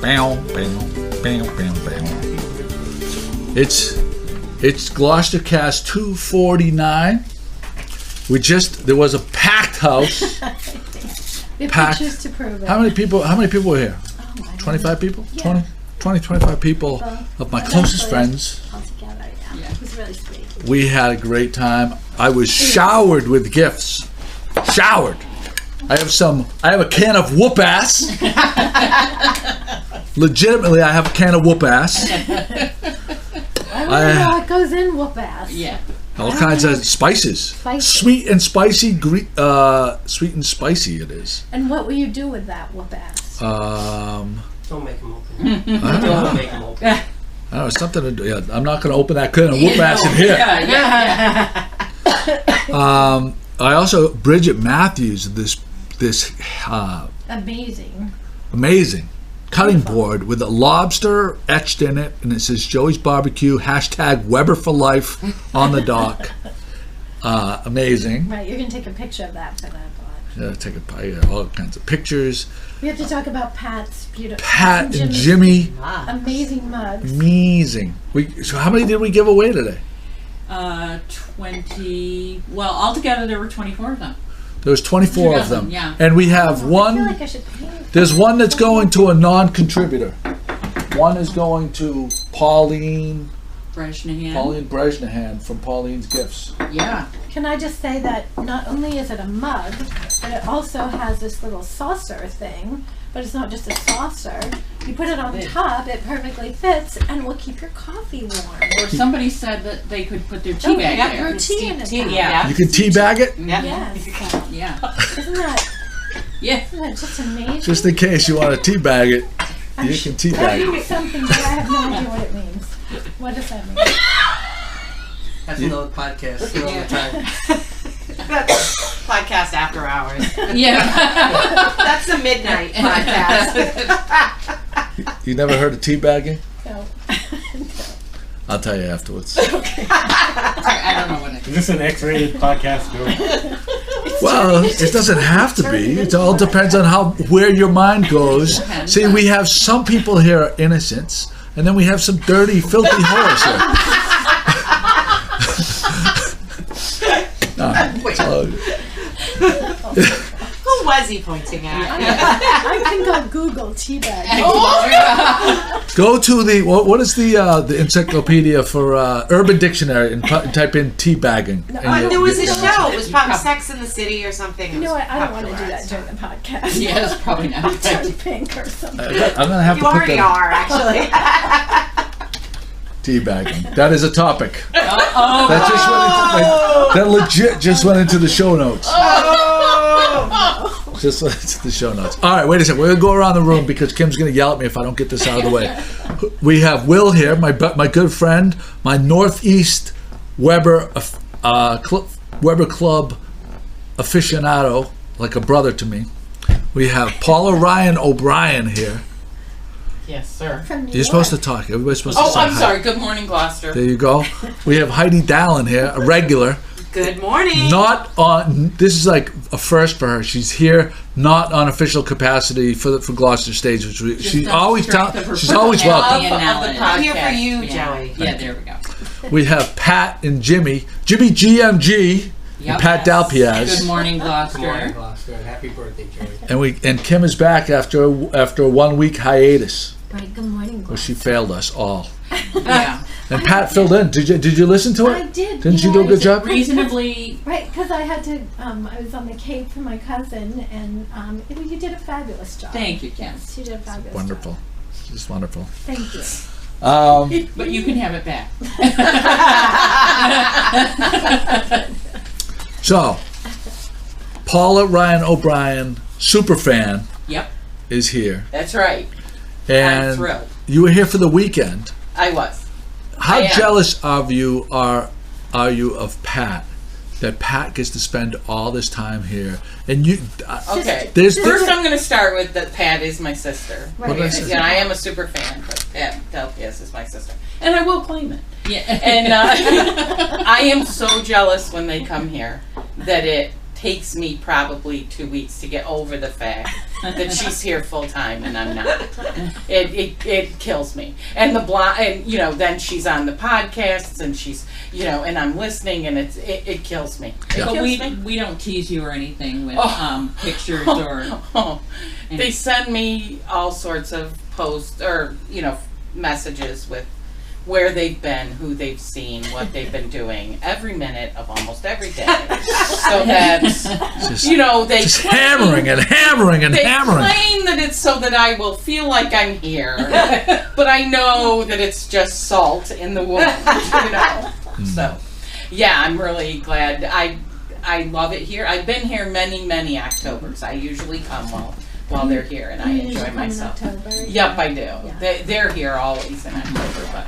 Bam, bam, bam, bam, bam. It's GloucesterCast 249. There was a packed house. The pictures to prove it. How many people were here? Oh, 25 people? Yeah. 25 people of my closest friends. All together, yeah. It was really sweet. We had a great time. I was showered with gifts. Showered. I have a can of whoop ass. Legitimately, I have a can of whoop ass. I want to know what goes in whoop ass. Yeah. All kinds of spices. Sweet and spicy. Sweet and spicy it is. And what will you do with that whoop ass? Don't make them open. Don't make them open. I don't know, something to do. Yeah, I'm not going to open that can of whoop ass in here. I also, Bridget Matthews, this amazing cutting board with a lobster etched in it, and it says Joey's Barbecue, #Weber for life on the dock. Amazing. Right, you're going to take a picture of that for that pod. Yeah, all kinds of pictures. We have to talk about Pat's beautiful. Pat and Jimmy. Amazing mugs. Amazing. So how many did we give away today? 20. Well, altogether there were 24 of them. There was 24 of them. Yeah. And we have one. I feel like I should pay. There's one that's going to a non-contributor. One is going to Pauline Brejnahan from Pauline's Gifts. Yeah. Can I just say that not only is it a mug, but it also has this little saucer thing. But it's not just a saucer. You put it on top, it perfectly fits, and will keep your coffee warm. Or somebody said that they could put their tea bag there. Brew tea in it. Yeah. You can tea bag it? Yes. Yeah. Isn't that just amazing? Just in case you want to tea bag it, you can tea bag That it. means something, but I have no idea what it means. What does that mean? That's another podcast. Another time. Podcast after hours. Yeah. That's the midnight podcast. You never heard of tea bagging? No. I'll tell you afterwards. Okay. I don't know what it is. Is this an X-rated podcast? Well, it doesn't have to be. It all depends on where your mind goes. See, we have some people here are innocents, and then we have some dirty, filthy whores here. Who was he pointing at? I think I'll Google teabag. Go to the what is the encyclopedia for Urban Dictionary and type in teabagging. There was a show. It was probably Sex in the City or something. You know what? I don't want to do that during the podcast. Yeah, it's probably not. I'll turn pink or something. I'm gonna have You to put already that. are, actually. Teabagging. That is a topic. Oh, That legit just went into the show notes. Just went into the show notes. All right, wait a second. We're going to go around the room because Kim's going to yell at me if I don't get this out of the way. We have Will here, my good friend, my Northeast Weber Club aficionado, like a brother to me. We have Paula Ryan O'Brien here. yes, sir. From New You're supposed to York. talk. Everybody's supposed to Oh, say I'm hi. sorry. Good morning, Gloucester. There you go. We have Heidi Dallin here, a regular. Good morning. Not on. This is like a first for her. She's here, not on official capacity for Gloucester Stage, which she's always she's always welcome. I'm here for you, Joey. Yeah, there we go. We have Pat and Jimmy GMG, and Pat Dalpiaz, Good morning, Gloucester. Good morning, Gloucester. Happy birthday, Joey. and Kim is back after a 1 week hiatus Right, good morning, where she failed us all. Yeah. And Pat filled in. Did you listen to it? I did. Didn't you do a good job? Reasonably. Right, because I had to, I was on the Cape for my cousin, and you did a fabulous job. Thank you, Kim. Yes, you did a fabulous Wonderful. job. Just wonderful. Thank you. But you can have it back. So, Paula Ryan O'Brien, super fan, Yep. is here. That's right. I'm And thrilled. you were here for the weekend. I was. How I am. jealous of you are you of Pat? That Pat gets to spend all this time here, and you. Okay. There's First, I'm going to start with that Pat is my sister. Right. What did I say? Again, I am a super fan, but Pat Delpias is my sister. And I will claim it. Yeah. And I am so jealous when they come here that it takes me probably 2 weeks to get over the fact that she's here full time and I'm not. It kills me. And and then she's on the podcasts and she's and I'm listening and it kills me. But we don't tease you or anything with pictures or. They send me all sorts of posts or messages with where they've been, who they've seen, what they've been doing every minute of almost every day. So that's they just hammering and hammering and hammering. They claim that it's so that I will feel like I'm here, but I know that it's just salt in the wound. So yeah, I'm really glad. I love it here. I've been here many Octobers. I usually come while they're here, and I enjoy myself. Yep, I do. Yeah. They're here always in October, but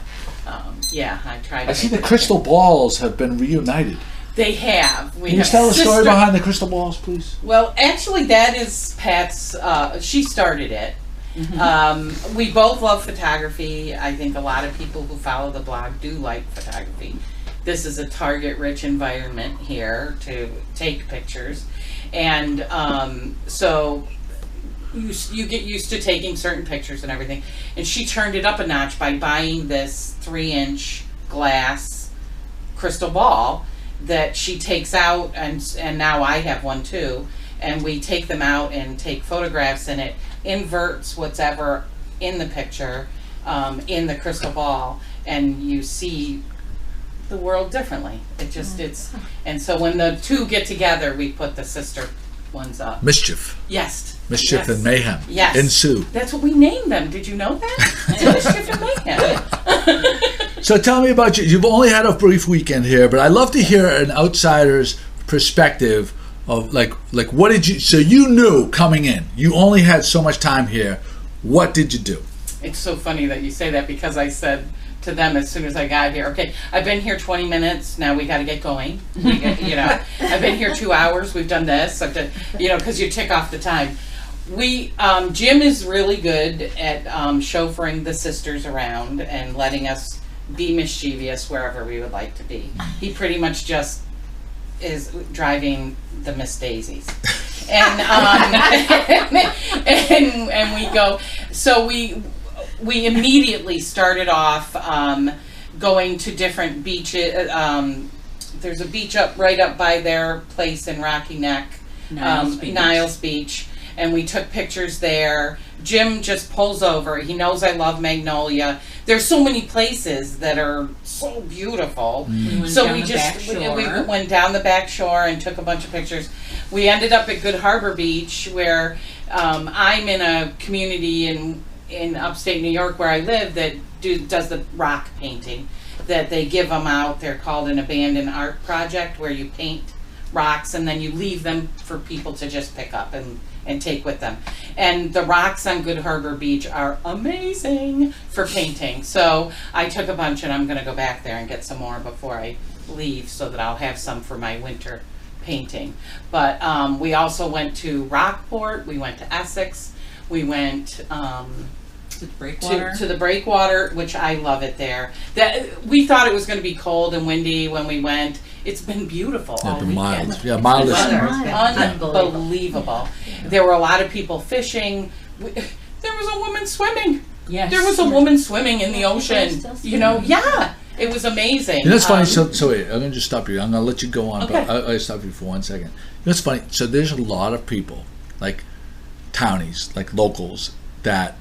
I try to. I see the crystal balls have been reunited. They have. Can you tell the story behind the crystal balls, please? Well, actually, that is Pat's. She started it. Mm-hmm. We both love photography. I think a lot of people who follow the blog do like photography. This is a target-rich environment here to take pictures, and so. You get used to taking certain pictures and everything. And she turned it up a notch by buying this 3-inch glass crystal ball that she takes out, and now I have one too. And we take them out and take photographs, and it inverts whatever in the picture in the crystal ball, and you see the world differently. And so when the two get together, we put the sister ones up. Mischief. Yes. Mischief and mayhem. Yes. Ensue. That's what we named them. Did you know that? Mischief and mayhem. So tell me about you. You've only had a brief weekend here, but I love to hear an outsider's perspective of like what did you? So you knew coming in. You only had so much time here. What did you do? It's so funny that you say that because I said to them as soon as I got here, okay, I've been here 20 minutes, now we got to get going. I've been here 2 hours, we've done this, I've done, because you tick off the time. Jim is really good at chauffeuring the sisters around and letting us be mischievous wherever we would like to be. He pretty much just is driving the Miss Daisies. And and we go, so we immediately started off going to different beaches. There's a beach right up by their place in Rocky Neck, Niles Beach, and we took pictures there. Jim just pulls over. He knows I love Magnolia. There's so many places that are so beautiful. So we went down the back shore and took a bunch of pictures. We ended up at Good Harbor Beach, where I'm in a community in upstate New York where I live that does the rock painting, that they give them out. They're called an abandoned art project, where you paint rocks and then you leave them for people to just pick up and take with them. And the rocks on Good Harbor Beach are amazing for painting. So I took a bunch, and I'm going to go back there and get some more before I leave so that I'll have some for my winter painting. But we also went to Rockport, we went to Essex, we went to the breakwater, which I love it there. We thought it was going to be cold and windy when we went. It's been beautiful all weekend. Mild. Yeah, mild is unbelievable. There were a lot of people fishing. There was a woman swimming. Yes. There was a woman swimming in the ocean. Yeah. It was amazing. That's funny. So wait, I'm going to just stop you. I'm going to let you go on, okay. But I'll stop you for 1 second. It's funny. So there's a lot of people, like townies, like locals, that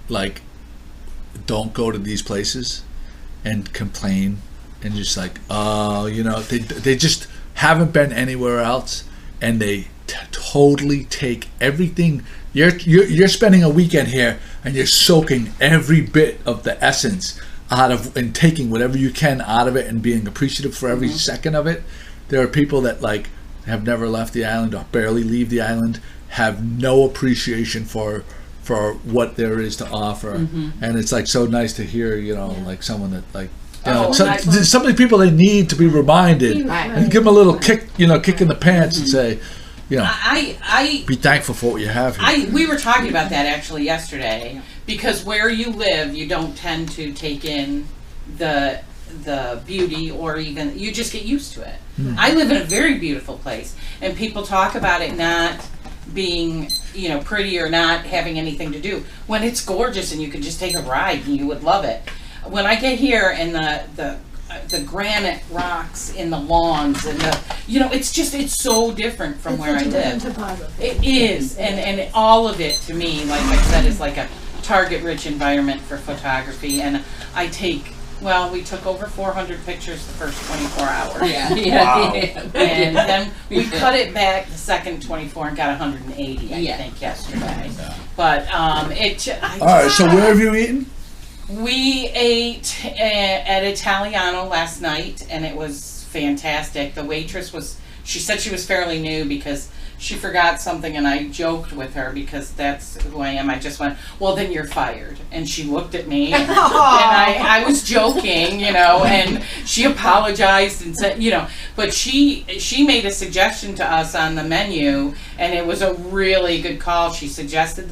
like don't go to these places and complain and just like, they just haven't been anywhere else, and they totally take everything. You're spending a weekend here, and you're soaking every bit of the essence out of, and taking whatever you can out of it, and being appreciative for every second of it. There are people that like have never left the island or barely leave the island, have no appreciation for what there is to offer, and it's like so nice to hear, like someone that like. Some of the people, they need to be reminded, and give them a little kick, kick in the pants, and say, be thankful for what you have here. We were talking about that actually yesterday, because where you live, you don't tend to take in the beauty, or even you just get used to it. I live in a very beautiful place, and people talk about it not being, you know, pretty or not having anything to do, when it's gorgeous and you can just take a ride and you would love it. When I get here and the granite rocks in the lawns and the, you know, it's so different from where I live. It is, and all of it to me, like I said, is like a target-rich environment for photography. And I take, well, we took over 400 pictures the first 24 hours. Yeah. Wow. And then we cut it back the second 24 and got 180, I think, yesterday. But All right, so where have you eaten? we ate at Italiano last night, and it was fantastic. The waitress she said she was fairly new because she forgot something, and I joked with her because that's who I am. I just went, well, then you're fired. And she looked at me, and I was joking, you know, and she apologized and said, you know, but she made a suggestion to us on the menu, and it was a really good call. She suggested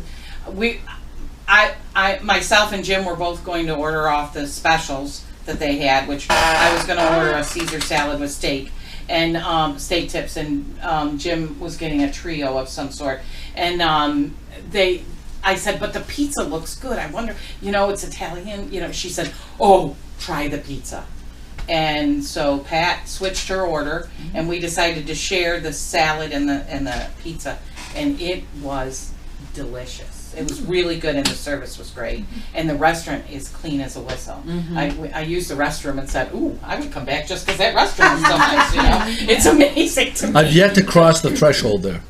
myself and Jim were both going to order off the specials that they had, which I was going to order a Caesar salad with steak and steak tips, and Jim was getting a trio of some sort. And I said, but the pizza looks good. I wonder, you know, it's Italian. You know, she said, oh, try the pizza. And so Pat switched her order, and we decided to share the salad and the pizza, and it was delicious. It was really good, and the service was great, and the restaurant is clean as a whistle. I used the restroom and said, ooh, I would come back just because that restaurant is so nice, you know. It's amazing to me. I've yet to cross the threshold there.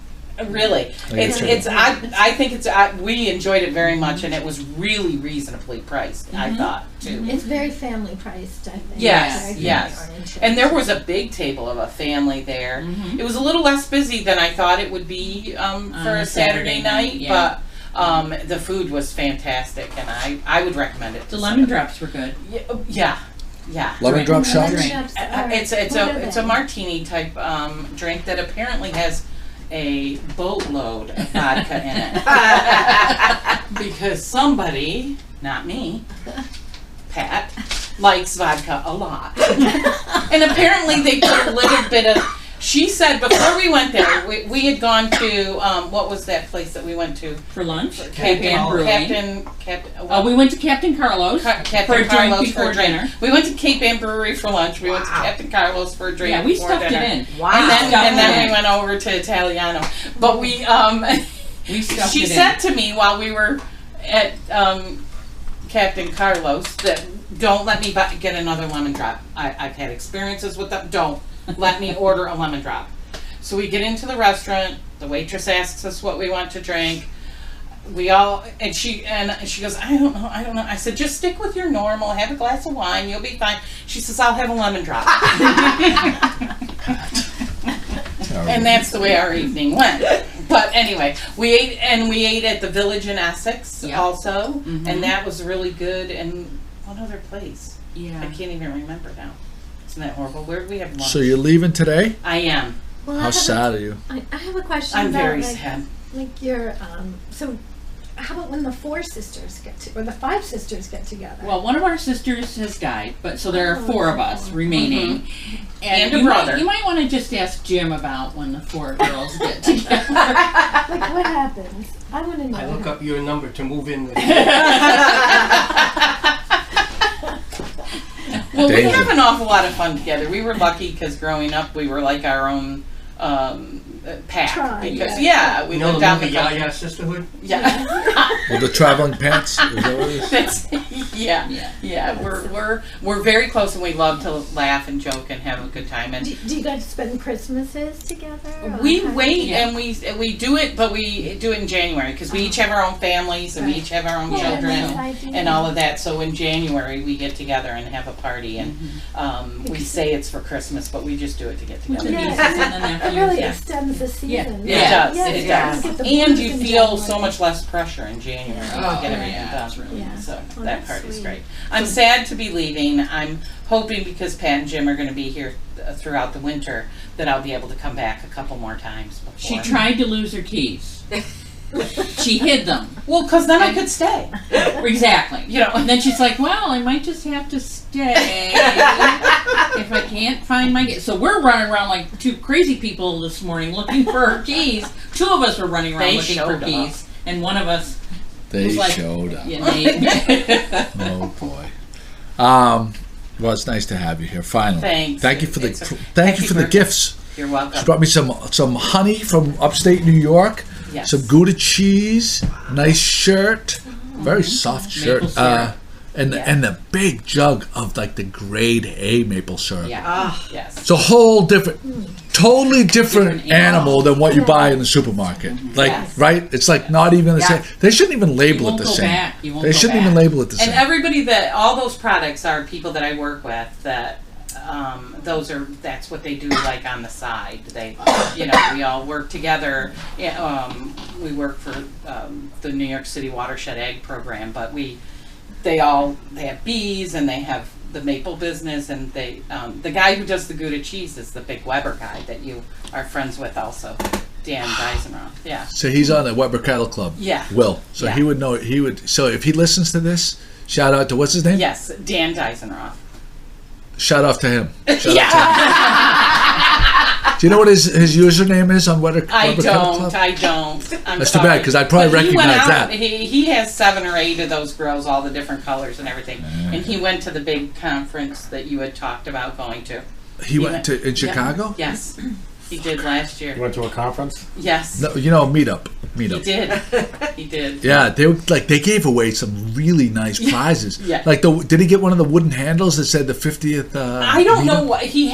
Really, I think we enjoyed it very much, and it was really reasonably priced. I thought too. It's very family priced, I think. Yes. And there was a big table of a family there. It was a little less busy than I thought it would be for a Saturday night, but the food was fantastic, and I would recommend it. The lemon drops were good. Yeah. Lemon drop shots? It's a martini type drink that apparently has a boatload of vodka in it. Because somebody, not me, Pat, likes vodka a lot. And apparently they put a little bit of, she said before we went there, we had gone to, what was that place that we went to? For lunch? Captain we went to Captain Carlos for a drink before dinner. We went to Cape Ann Brewery for lunch. We went to Captain Carlos for a drink Yeah, we before stuffed dinner. it in. Wow. And then we went over to Italiano. But we stuffed she it said in. to me while we were at Captain Carlos that don't let me get another lemon drop. I've had experiences with them. Don't let me order a lemon drop. So we get into the restaurant. The waitress asks us what we want to drink. And she goes, I don't know. I said, just stick with your normal. Have a glass of wine. You'll be fine. She says, I'll have a lemon drop. And that's the way our evening went. But anyway, we ate at the Village in Essex also, and that was really good. And one other place, I can't even remember now. Isn't that horrible? Where did we have lunch? So you're leaving today? I am. Well, How sad are you? I have a question. I'm about, very sad. Like your so. How about when the 4 sisters or the 5 sisters get together? Well, one of our sisters has died, but so there are 4 of us remaining. And a you brother. You might want to just ask Jim about when the 4 girls get together. Like what happens? I want to know. I look up your number to move in with. Well, we have an awful lot of fun together. We were lucky because growing up, we were like our own pack. Because we lived down the country. Yaya Sisterhood? Yeah. Well, the traveling pants? Is that what it is? Yeah. We're very close, and we love to laugh and joke and have a good time. And do you guys spend Christmases together? we wait and we do it, but we do it in January because we each have our own families and we each have our own children and all of that. So in January we get together and have a party, and we say it's for Christmas, but we just do it to get together. It really extends the season. It does. And you feel January. so much less pressure in January to get everything done. Yeah. So Well, that that's part is sweet. great. I'm sad to be leaving. I'm hoping because Pat and Jim are going to be here throughout the winter that I'll be able to come back a couple more times before. She tried to lose her keys. She hid them. Well, because then I could stay. Exactly. You know. And then she's like, well, I might just have to stay. if I can't find my keys. So we're running around like two crazy people this morning looking for our keys. Two of us were running around looking for keys, and one of us They was like, showed up. "Yeah, Nate." Oh boy. Well, it's nice to have you here. Finally. Thanks. Thank you for the It's- thank you for the gifts. You're welcome. She brought me some honey from upstate New York. Yes. Some Gouda cheese. Nice shirt. Very soft shirt. Maple syrup. And Yeah. and the big jug of like the grade A maple syrup. Yeah. Yes. It's a whole different, totally different Different animal than what you buy in the supermarket. Like, Yes. right? It's like not even the Yeah. same. They shouldn't even You label it won't the go same. back. You won't They go shouldn't back. even label it the And same. everybody all those products are people that I work with that that's what they do like on the side. They, we all work together. We work for the New York City Watershed Egg Program, but they have bees and they have the maple business, and they the guy who does the Gouda cheese is the big Weber guy that you are friends with also, Dan Deisenroth. Yeah. So he's on the Weber Cattle Club. Yeah. Will. So Yeah. he would know. So if he listens to this, shout out to what's his name? Yes, Dan Deisenroth. Shout out to him. Shout out to him. Yeah. Do you know what his username is on Weber Cattle Club? I don't. I'm That's too sorry. bad, 'cause I'd probably But he went recognize out, that. He has 7 or 8 of those grills, all the different colors and everything. And he went to the big conference that you had talked about going to. He went to in Chicago. Yes, he did last You year. went to a conference? Yes, No, meetup. he did. He did. Yeah, they gave away some really nice prizes. Yeah. Like did he get one of the wooden handles that said the 50th? I don't know meetup? what he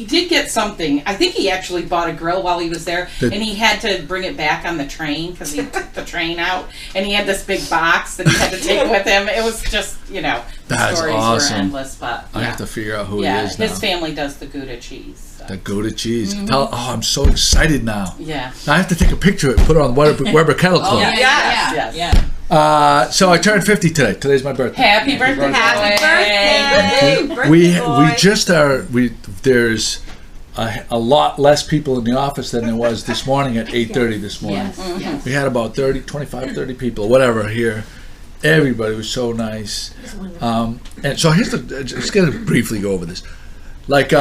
did get something. I think he actually bought a grill while he was there, and he had to bring it back on the train because he took the train out, and he had this big box that he had to take with him. It was just, the That's stories awesome. were endless, but I yeah. have to figure out who he Yeah, is now. his family does the Gouda cheese. So. The Gouda cheese. I'm so excited now. Yeah. Now I have to take a picture of it, put it on Weber Cattle Club. Yeah, Yes. yeah. So I turned 50 today. Today's my birthday. Happy birthday! Happy birthday! We just are. There's a lot less people in the office than there was this morning at 8:30 this morning. Yes, yes. We had about 30 people, whatever, here. Everybody was so nice. And so just going to briefly go over this. Like,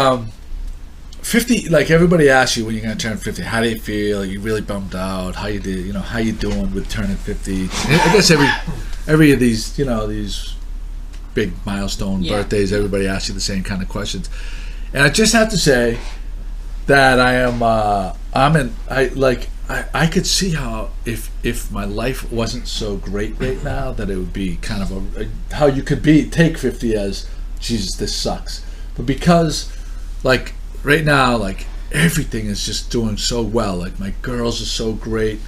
50, like everybody asks you when you're going to turn 50, how do you feel? Are you really bummed out? How you did, how you doing with turning 50? I guess every of these, these big milestone birthdays, everybody asks you the same kind of questions. And I just have to say that I could see how if my life wasn't so great right now, that it would be kind of how you could take 50 as, Jesus, this sucks. But because, like, right now, like, everything is just doing so well. Like, my girls are so great.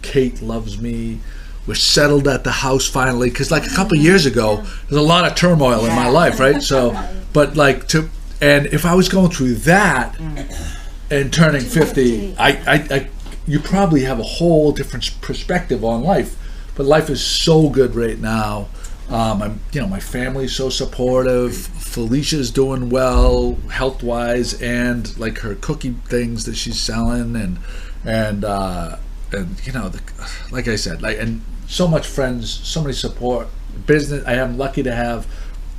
Kate loves me. We're settled at the house finally. Because, like, a couple of years ago, there's a lot of turmoil in my life, right? So, but, like, and if I was going through that and turning 50, you probably have a whole different perspective on life. But life is so good right now. My family's so supportive. Felicia's doing well health-wise, and like her cookie things that she's selling, and like I said, and so much friends, so many support. Business. I am lucky to have,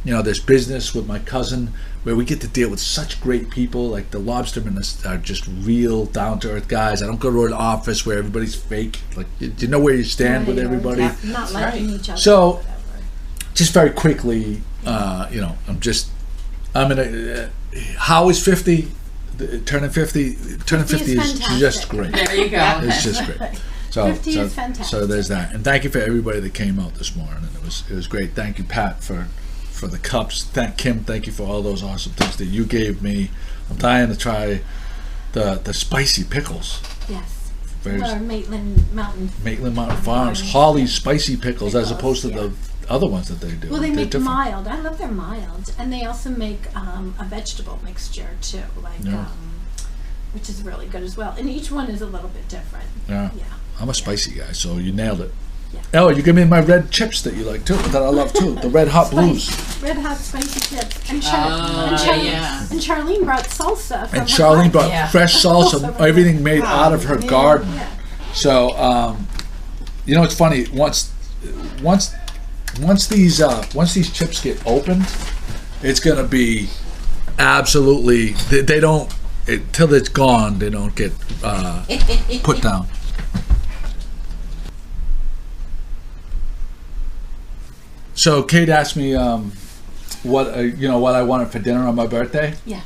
this business with my cousin where we get to deal with such great people. Like the lobstermen are just real down-to-earth guys. I don't go to an office where everybody's fake. Like, you know where you stand with everybody. Not liking each other. So, or whatever. just very quickly, how is 50? Turning 50 is just great. There you go. It's just great. So, 50 is fantastic. So there's that, and thank you for everybody that came out this morning. It was great. Thank you, Pat, for the cups. Kim, thank you for all those awesome things that you gave me. I'm dying to try the spicy pickles. Yes. Very Or Maitland Mountain. Farms, Holly's spicy pickles, as opposed to the other ones that they do. Well, they They're make different. mild. I love their mild, and they also make a vegetable mixture too, which is really good as well. And each one is a little bit different. Yeah. Yeah. I'm a spicy guy, so you nailed it. Yeah. Oh, you give me my red chips that you like too, that I love too. The Red Hot Blues. Red hot spicy chips. And, yeah. and Charlene brought salsa from And her Charlene garden. brought fresh salsa, everything made out of her garden. Yeah. So, it's funny. Once these chips get opened, it's gonna be absolutely, they don't, till it's gone, they don't get put down. So Kate asked me what I wanted for dinner on my birthday. Yeah.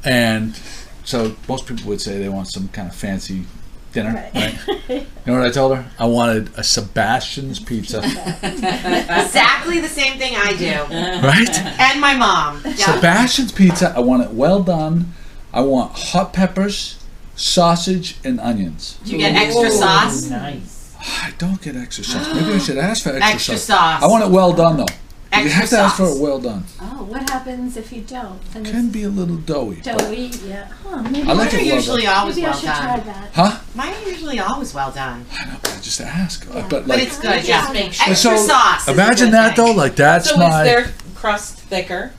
And so most people would say they want some kind of fancy dinner, right? You know what I told her? I wanted a Sebastians pizza. Exactly the same thing I do. Right? And my mom. Yep. Sebastian's pizza, I want it well done. I want hot peppers, sausage, and onions. Do you get extra sauce? Nice. I don't get extra sauce. Maybe I should ask for Extra extra sauce. sauce. I want it well done, though. You Extra have to ask for sauce. it well done. Oh, what happens if you don't? Then Can be a little doughy. it's doughy. Yeah. Huh, maybe I like Mine are it well usually done. always maybe I well should try done. that. Huh? Mine are usually always well done. I know, I just ask. Yeah. But But like, it's good, yeah. Just make sure. Extra so, sauce. is a imagine good that thing. though. Like that's So my. is their crust thicker?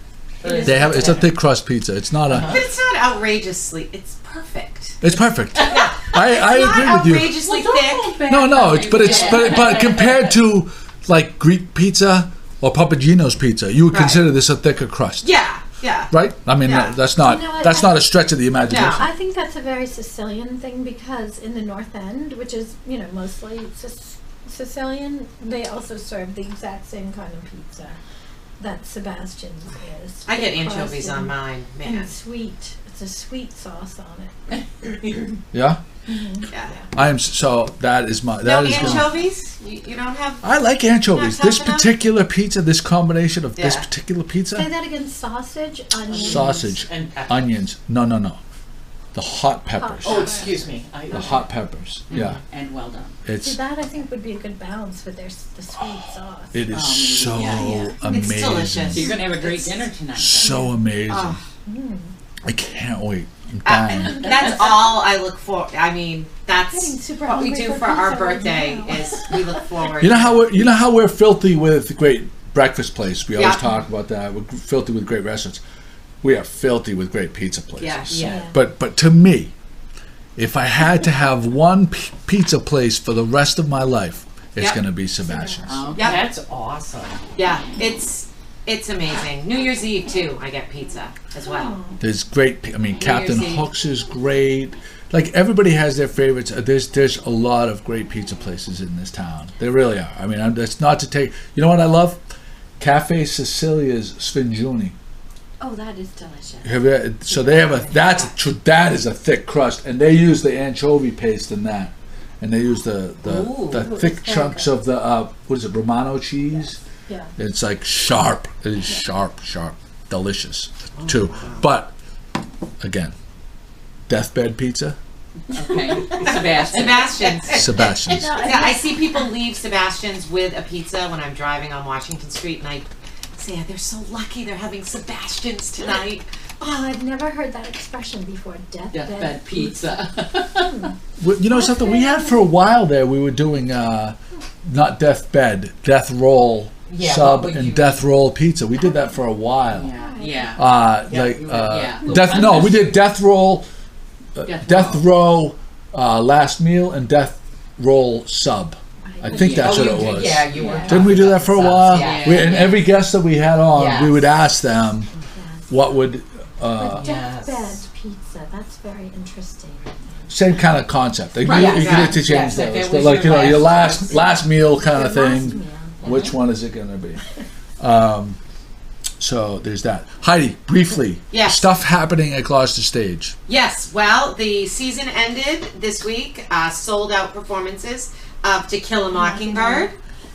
Or is They it have. It's a thinner? thick crust pizza. It's not a. But it's not outrageously. It's perfect. It's perfect. Yeah. I It's agree not with you. outrageously thick. No. But compared to like Greek pizza or Papagino's pizza, you would Right. consider this a thicker crust, Yeah. Yeah. right? I mean, Yeah. that's not You know what, that's not a stretch of the imagination. No. I think that's a very Sicilian thing because in the North End, which is, mostly Sicilian, they also serve the exact same kind of pizza that Sebastian's is. I get Thick anchovies crust on and- mine, man. And sweet. It's a sweet sauce on it. Yeah, Yeah. I am. So that is my. No That is. anchovies? You don't have. I like anchovies. Not This tough enough? particular pizza, this combination of this Yeah. particular Say pizza, that again, sausage, onions. sausage, And peppers. onions. No. The hot peppers. Oh, excuse me. The hot peppers. Yeah, And well done. See, it's that I think would be a good balance with the sweet sauce. it is so yeah. amazing. delicious. So you're gonna have a great dinner tonight. So amazing. Oh. I can't wait. I'm dying. That's all I look for. I mean, Getting that's super what we hungry do for for our pizza right birthday. now. Is we look forward. You know how we're filthy with great breakfast place. We always Yeah. talk about that. We're filthy with great restaurants. We are filthy with great pizza places. Yes. Yeah. But to me, if I had to have one pizza place for the rest of my life, it's Yep. going to be Sebastian's. Okay. Yep. That's awesome. Yeah, it's amazing. New Year's Eve too. I get pizza as well. There's great. I mean, Captain Eve. Hook's is great. Like everybody has their favorites. There's a lot of great pizza places in this town. There really are. I mean, that's not to take. You know what I love? Cafe Sicilia's Sfinguini. Oh, that is delicious. So they have that is a thick crust, and they use the anchovy paste in that, and they use the thick it's chunks very of the what is it, Romano cheese? Yeah. It's like sharp. It is sharp, delicious too. But again, deathbed pizza, Okay. Sebastian. Sebastian's. Sebastian's. No, Yeah, I see people leave Sebastian's with a pizza when I'm driving on Washington Street, and I say they're so lucky they're having Sebastian's tonight. Oh, I've never heard that expression before. Deathbed pizza. You know something? We had for a while there. We were doing not deathbed, death roll Yeah, sub, what would and you- death roll pizza. We did that for a while. Yeah. We did death roll, death row, last meal, and death roll sub. I think that's what it was. Yeah, you were. Didn't we do that for a while? Yeah. And every guest that we had on, Yes. we would ask them what would But Yes. deathbed pizza, that's very interesting. same kind of concept. Like, Right, you yes, could have to yes, change if those, it but was like your your last last meal kind of Your last thing. meal. Which one is it going to be? So there's that. Heidi, briefly. Yes. Stuff happening at Gloucester Stage. Yes, well, the season ended this week. Sold out performances of To Kill a Mockingbird.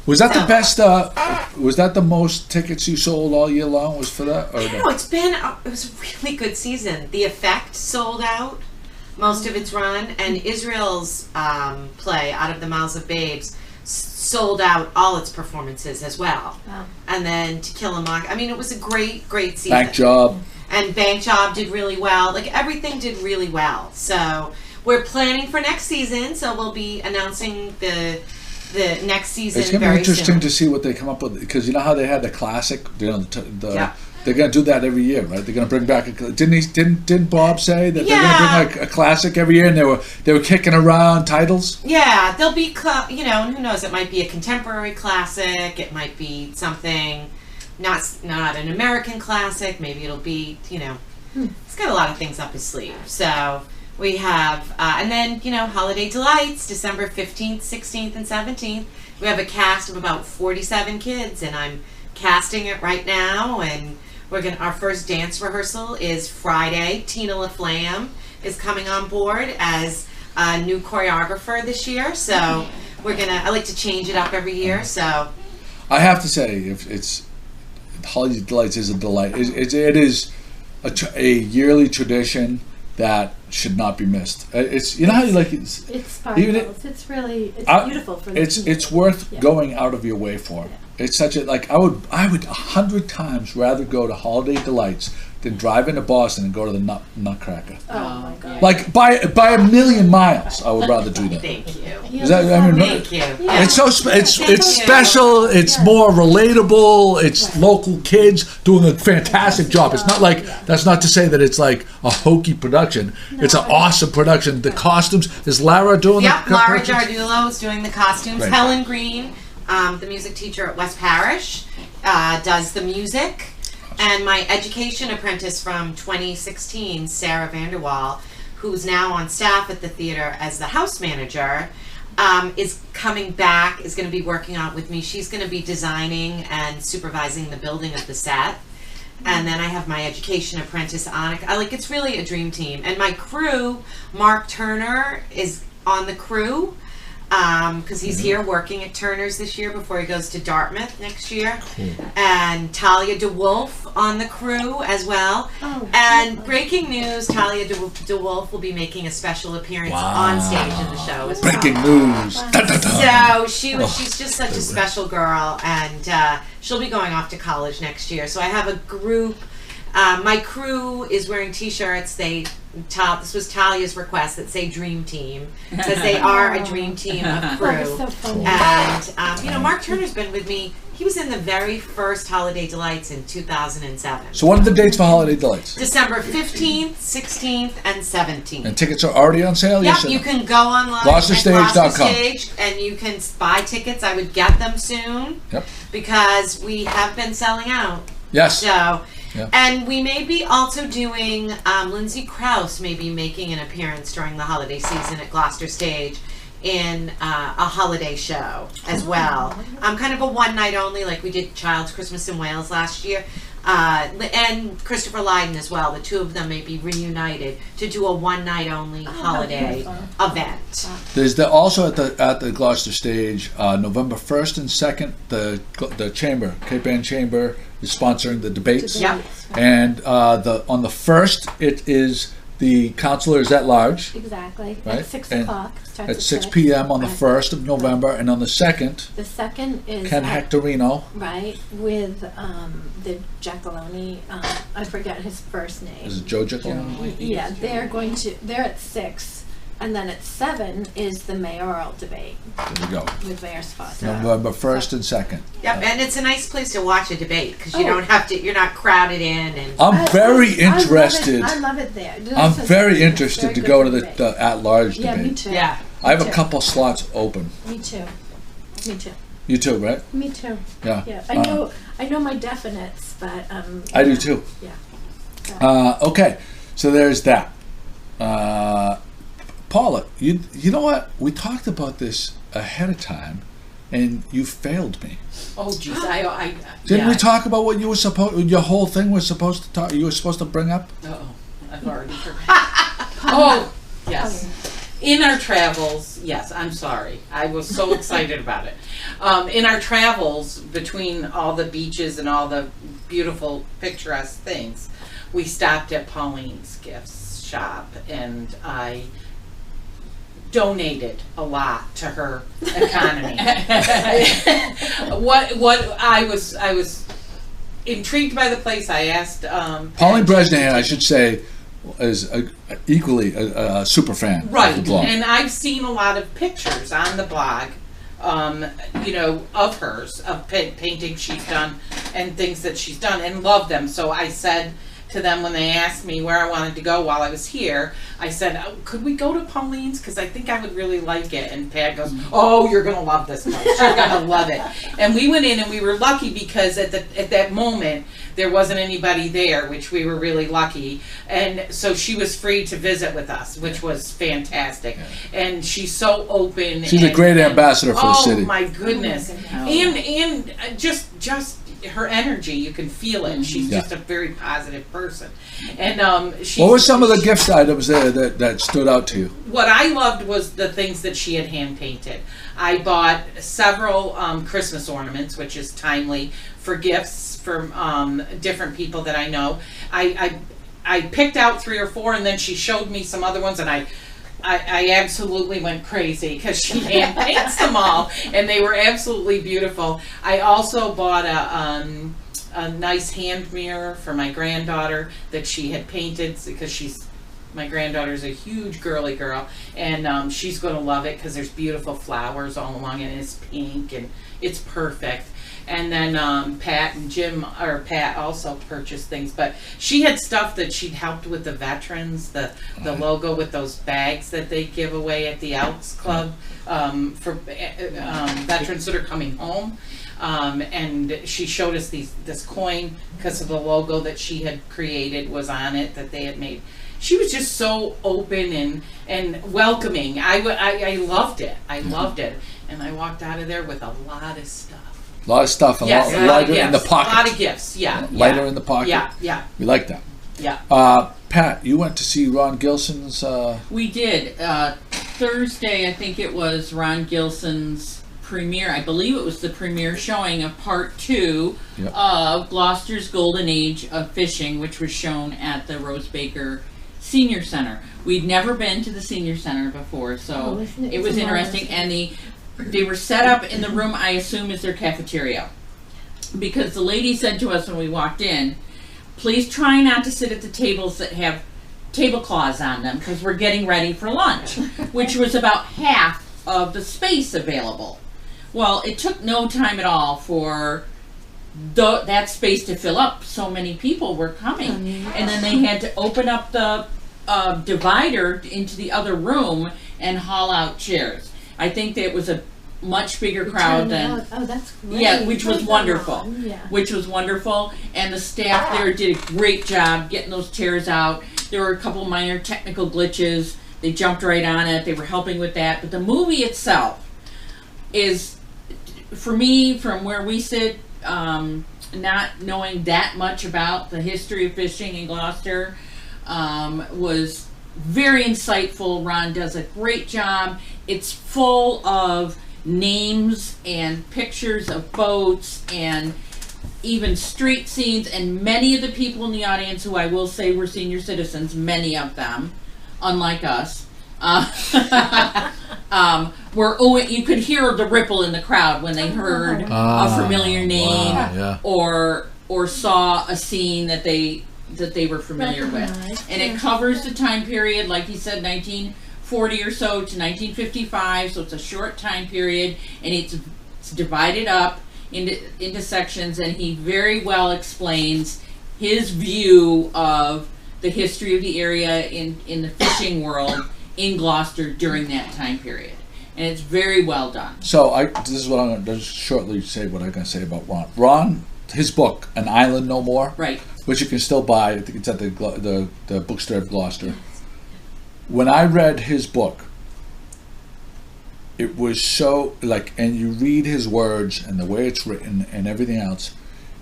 Was that the No. best? Was that the most tickets you sold all year long? Was for that? Or I don't know, it was a really good season. The Effect sold out most of its run, and Israel's play Out of the Mouths of Babes sold out all its performances as well. Wow. And then To Kill a Mock. I mean, it was a great season. Bank Job. And Bank Job did really well. Like, everything did really well. So we're planning for next season. So we'll be announcing the next season It's going to very be interesting soon. to see what they come up with, because you know how they had the classic. You know, Yeah. they're going to do that every year, right? They're going to bring back. Didn't Bob say that they're going to bring a classic every year, and they were kicking around titles. Yeah, there'll be, and who knows? It might be a contemporary classic. It might be something not an American classic. Maybe it'll be, it's got a lot of things up his sleeve. So we have, and then, Holiday Delights, December 15th, 16th, and 17th. We have a cast of about 47 kids, and I'm casting it right now, and our first dance rehearsal is Friday. Tina LaFlamme is coming on board as a new choreographer this year, so I like to change it up every year, so. I have to say, if it's Holiday Delights is a delight. It is a yearly tradition that should not be missed. It's how you like it's sparkles. It's really beautiful for the kids. It's worth going out of your way for. Yeah. It's such a I would 100 times rather go to Holiday Delights than drive into Boston and go to the Nutcracker. Oh my God! Like by a million miles, I would rather do that. Thank you. Thank you. Yeah. It's special. It's more relatable. It's local kids doing a fantastic job. It's not like that's not to say that it's like a hokey production. No, it's an awesome production. The costumes. Is Lara doing? Yep, Lara Giardulo is doing the costumes. Right. Helen Green, the music teacher at West Parish, does the music. And my education apprentice from 2016, Sarah Vanderwall, who's now on staff at the theater as the house manager, is coming back, is going to be working on it with me. She's going to be designing and supervising the building of the set. And then I have my education apprentice, Annika. It's really a dream team. And my crew, Mark Turner, is on the crew. Because he's here working at Turner's this year before he goes to Dartmouth next year. Cool. And Talia DeWolf on the crew as well. Oh, and breaking news, Talia DeWolf will be making a special appearance on stage in the show as well. Breaking news. Dun, dun, dun. So she's just such a special girl, and she'll be going off to college next year. So I have a group. My crew is wearing T-shirts. This was Talia's request that say Dream Team, because they are a dream team of crew. That was so funny. And Mark Turner's been with me. He was in the very first Holiday Delights in 2007. So what are the dates for Holiday Delights? December 15th, 16th, and 17th. And tickets are already on sale? Yep, you can go online GloucesterStage.com. and you can buy tickets. I would get them soon. Yep. Because we have been selling out. Yes. So, yeah. And we may be also doing, Lindsay Krause may be making an appearance during the holiday season at Gloucester Stage in a holiday show as well. Kind of a one night only, like we did Child's Christmas in Wales last year. And Christopher Lydon as well. The two of them may be reunited to do a one night only holiday event. There's also at the Gloucester Stage, November 1st and 2nd, the Chamber, Cape Ann Chamber is sponsoring the debates. Yep. And on the 1st, it is the Councilors at Large. Exactly. Right? At 6 And o'clock. Starts at 6 p.m. on the 1st of November, and on the 2nd, The second is Ken Hectorino. right with the Giacalone. I forget his first name. Is it Joe Giacalone? Yeah, they're at 6, and then at 7 is the mayoral debate There we go. with Mayor Spot. November 1st and 2nd. Yep, and it's a nice place to watch a debate because you're not crowded in. And I'm very interested. I love it there. I'm very interested to go to the at-large Yeah, debate. me too. Yeah. I have Me a too. couple slots open. Me too. Me too. You too, right? Me too. Yeah. Yeah. I know my definites, but I do too. Yeah. Okay, so there's that. Paula, you know what? We talked about this ahead of time, and you failed me. Oh, geez, Didn't we talk about what you were your whole thing was supposed to talk? You were supposed to bring up? Uh-oh, I've already forgotten. Oh, yes. In our travels, yes, I'm sorry. I was so excited about it. In our travels between all the beaches and all the beautiful picturesque things, we stopped at Pauline's Gifts shop, and I donated a lot to her economy. What I was intrigued by the place. I asked Pauline Bresnahan, I should say, is equally a super fan of the blog. And I've seen a lot of pictures on the blog, of hers, of paintings she's done and things that she's done, and love them. So I said, to them when they asked me where I wanted to go while I was here. I said, oh, could we go to Pauline's? Because I think I would really like it. And Pat goes, oh, you're going to love this place. You're going to love it. And we went in, and we were lucky because at that moment, there wasn't anybody there, which we were really lucky. And so she was free to visit with us, which was fantastic. And she's so open. She's a great ambassador for the city. Oh, my goodness. And just her energy, you can feel it. She's just a very positive person. And what were some of the gift items there that stood out to you? What I loved was the things that she had hand painted. I bought several Christmas ornaments, which is timely for gifts from different people that I know. I picked out 3 or 4, and then she showed me some other ones, and I absolutely went crazy because she hand paints them all, and they were absolutely beautiful. I also bought a nice hand mirror for my granddaughter that she had painted because my granddaughter's a huge girly girl, and she's going to love it because there's beautiful flowers all along, and it's pink, and it's perfect. And then Pat also purchased things, but she had stuff that she'd helped with the veterans, the logo with those bags that they give away at the Elks Club for veterans that are coming home. And she showed us this coin because of the logo that she had created was on it that they had made. She was just so open and welcoming. I loved it. I loved it. And I walked out of there with a lot of stuff. A lot of stuff, and yes, lighter in the pocket. A lot of gifts, lighter in the pocket. Yeah. We like that. Yeah. Pat, you went to see Ron Gilson's... We did. Thursday, I think it was Ron Gilson's premiere. I believe it was the premiere showing of part 2 of Gloucester's Golden Age of Fishing, which was shown at the Rose Baker Senior Center. We'd never been to the Senior Center before, so it was interesting. And they were set up in the room, I assume, is their cafeteria. Because the lady said to us when we walked in, please try not to sit at the tables that have tablecloths on them because we're getting ready for lunch, which was about half of the space available. Well, it took no time at all for that space to fill up. So many people were coming. And then they had to open up the divider into the other room and haul out chairs. I think that it was a much bigger crowd than... Oh, that's great. Yeah, which was wonderful. Yeah. Which was wonderful. And the staff there did a great job getting those chairs out. There were a couple minor technical glitches. They jumped right on it. They were helping with that. But the movie itself is, for me, from where we sit, not knowing that much about the history of fishing in Gloucester, was very insightful. Ron does a great job. It's full of names and pictures of boats and even street scenes, and many of the people in the audience, who I will say were senior citizens, many of them, unlike us, you could hear the ripple in the crowd when they heard a familiar name or saw a scene that they were familiar with. And it covers the time period, like he said, 1940 or so to 1955, so it's a short time period, and it's divided up into sections, and he very well explains his view of the history of the area in the fishing world in Gloucester during that time period. And it's very well done. So this is what I'm going to just shortly say what I'm going to say about Ron. Ron, his book, An Island No More, right, which you can still buy. I think it's at the bookstore of Gloucester. When I read his book, it was so, and you read his words and the way it's written and everything else,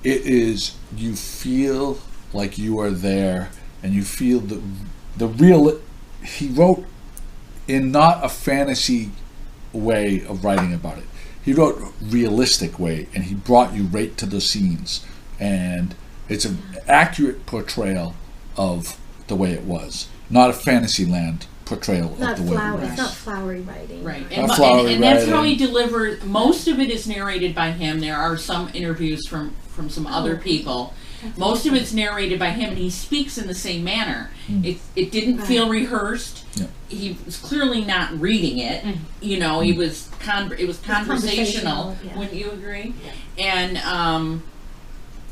you feel like you are there, and you feel the real, he wrote in not a fantasy way of writing about it. He wrote a realistic way, and he brought you right to the scenes, and it's an accurate portrayal of the way it was, not a Fantasyland portrayal of the way it was. It's not flowery writing. Right, and that's how he delivers. Most of it is narrated by him. There are some interviews from some other people. Most of it's narrated by him, and he speaks in the same manner. It didn't feel rehearsed. Yeah. He was clearly not reading it. You know, it was conversational. Wouldn't you agree? Yeah. And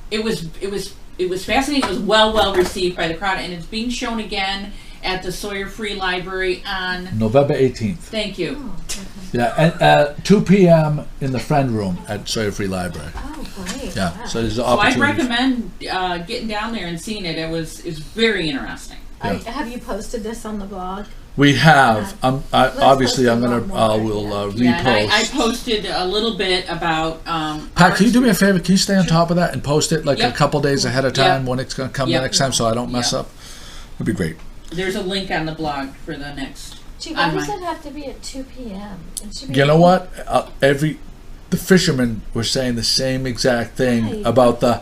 it was it was fascinating. It was well received by the crowd, and it's being shown again at the Sawyer Free Library on November 18th. Thank you. Yeah, and at 2 p.m. in the friend room at Sawyer Free Library. Oh, great. Yeah, Wow. so there's So I'd opportunities. recommend getting down there and seeing it. It was very interesting. Have you posted this on the blog? We have. Obviously, I'm post a gonna. lot more, We'll repost. Yeah, and I posted a little bit about. Pat, can you do me a favor? Can you stay on top of that and post it like Yep. a couple days ahead of time Yep. when it's going to come Yep. the next time, so I don't mess Yep. up? It'd be great. There's a link on the blog for the next. Gee, why On does my- it have to be at 2 p.m.? It should be You know what? The fishermen were saying the same exact thing Right. about the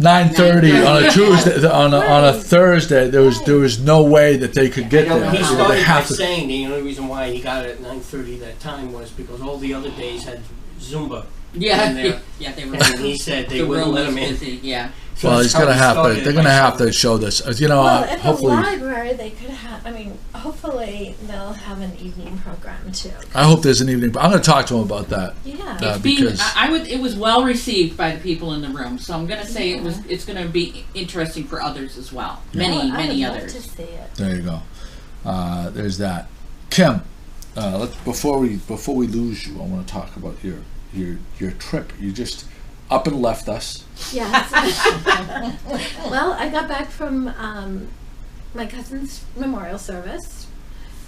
9:30 on a Tuesday, on a Right. Thursday. There was no way that they could get there. He You know, started they by have to. saying the only reason why he got it at 9:30 that time was because all the other days had Zumba. Yeah, in there. yeah, they were. And he said they the wouldn't room let was him in. busy. Yeah. So Well, that's he's how gonna he have to. started They're it gonna by have to saying- show this. You know, Well, at hopefully. the library, they could have. I mean, hopefully they'll have an evening program too. I hope there's an evening. I'm going to talk to him about that. Yeah. Because It was well received by the people in the room, so I'm gonna say it's gonna be interesting for others as well. Many Oh, I would love others. to see it. there you go. There's that. Kim, before we lose you, I want to talk about your trip. You just up and left us. Yes. Well, I got back from my cousin's memorial service,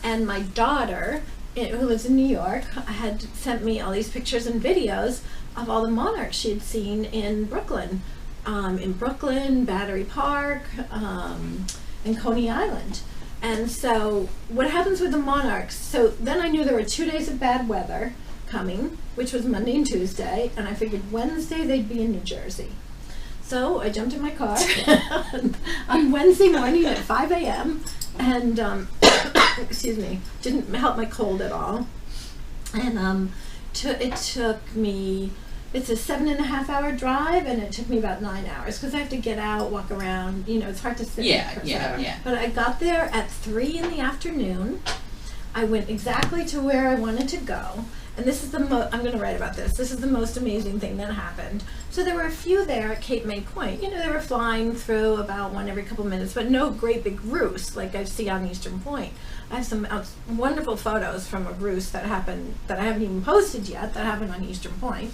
and my daughter, who lives in New York, had sent me all these pictures and videos of all the monarchs she had seen in Brooklyn, Battery Park, and Coney Island. And so what happens with the monarchs, so then I knew there were 2 days of bad weather coming, which was Monday and Tuesday, and I figured Wednesday they'd be in New Jersey. So I jumped in my car on Wednesday morning at 5 a.m. and excuse me, didn't help my cold at all. And it took me, it's a 7.5 hour drive, and it took me about 9 hours because I have to get out, walk around, it's hard to sit. Yeah. But I got there at 3 in the afternoon. I went exactly to where I wanted to go. And this is I'm going to write about this. This is the most amazing thing that happened. So there were a few there at Cape May Point. They were flying through about one every couple minutes, but no great big roost like I see on Eastern Point. I have some wonderful photos from a roost that happened that I haven't even posted yet that happened on Eastern Point.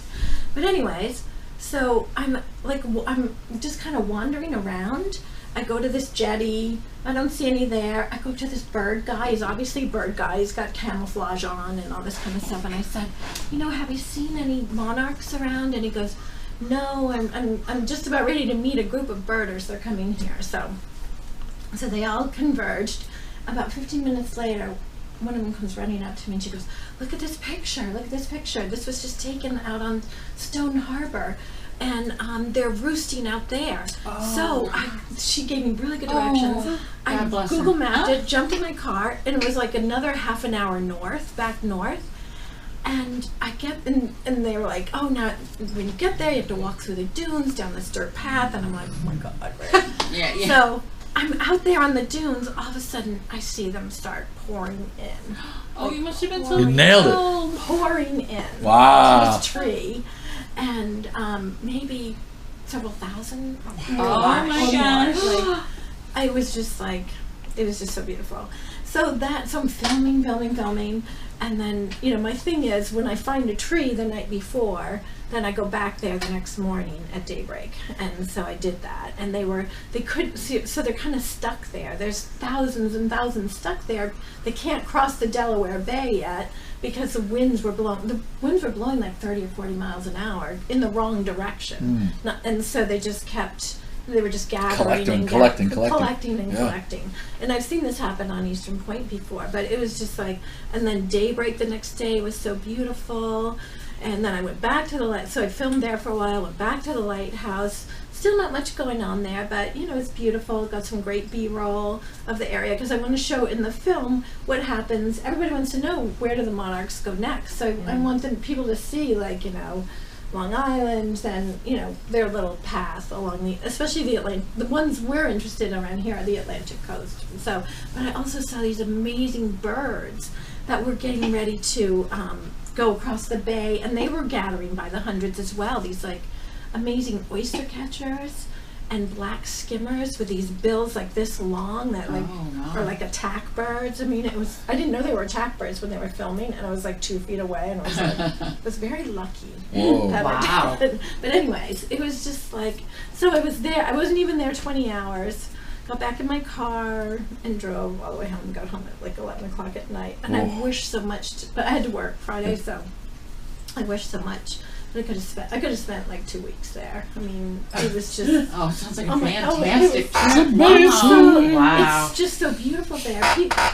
But anyways, so I'm just kind of wandering around. I go to this jetty. I don't see any there. I go to this bird guy. He's obviously a bird guy. He's got camouflage on and all this kind of stuff. And I said, have you seen any monarchs around? And he goes, no, I'm just about ready to meet a group of birders. They're coming here. So they all converged. About 15 minutes later, one of them comes running up to me and she goes, look at this picture. Look at this picture. This was just taken out on Stone Harbor. And they're roosting out there. So she gave me really good directions. I God bless Google her. mapped it, jumped in my car, and it was like another half an hour back north. And I get, and they were like, oh, now when you get there, you have to walk through the dunes, down this dirt path. And I'm like, oh my God, right? Yeah. So I'm out there on the dunes. All of a sudden, I see them start pouring in. Oh, you must have been so. You nailed it. Pouring in. Wow. To this tree. And maybe several thousand. Oh my gosh. I was just like, it was just so beautiful. So I'm filming, and then my thing is when I find a tree the night before, then I go back there the next morning at daybreak, and so I did that. And they couldn't see, so they're kind of stuck there. There's thousands and thousands stuck there. They can't cross the Delaware Bay yet because the winds were blowing. The winds were blowing like 30 or 40 miles an hour in the wrong direction, and so they just kept. They were just gathering collecting. And I've seen this happen on Eastern Point before, but it was just like, and then daybreak the next day was so beautiful. And then I went back to the light. So I filmed there for a while, went back to the lighthouse. Still not much going on there, but it's beautiful. Got some great B-roll of the area because I want to show in the film what happens. Everybody wants to know, where do the monarchs go next? So I want people to see, Long Island, and their little path along especially the Atlantic. The ones we're interested in around here are the Atlantic coast. So, but I also saw these amazing birds that were getting ready to go across the bay, and they were gathering by the hundreds as well. These amazing oyster catchers, and black skimmers with these bills like this long that like are like attack birds. I mean, I didn't know they were attack birds when they were filming, and I was like 2 feet away, and I was like, I was very lucky. Whoa. that I Wow. did. But anyways, it was just like, so I was there. I wasn't even there 20 hours. Got back in my car and drove all the way home. Got home at like 11 o'clock at night, and I wish so much. But I had to work Friday, so I wish so much. But I could have spent like 2 weeks there. I mean, it was just. Oh, sounds like Oh a my- oh, fantastic it was trip. amazing. Wow. It's just so beautiful there.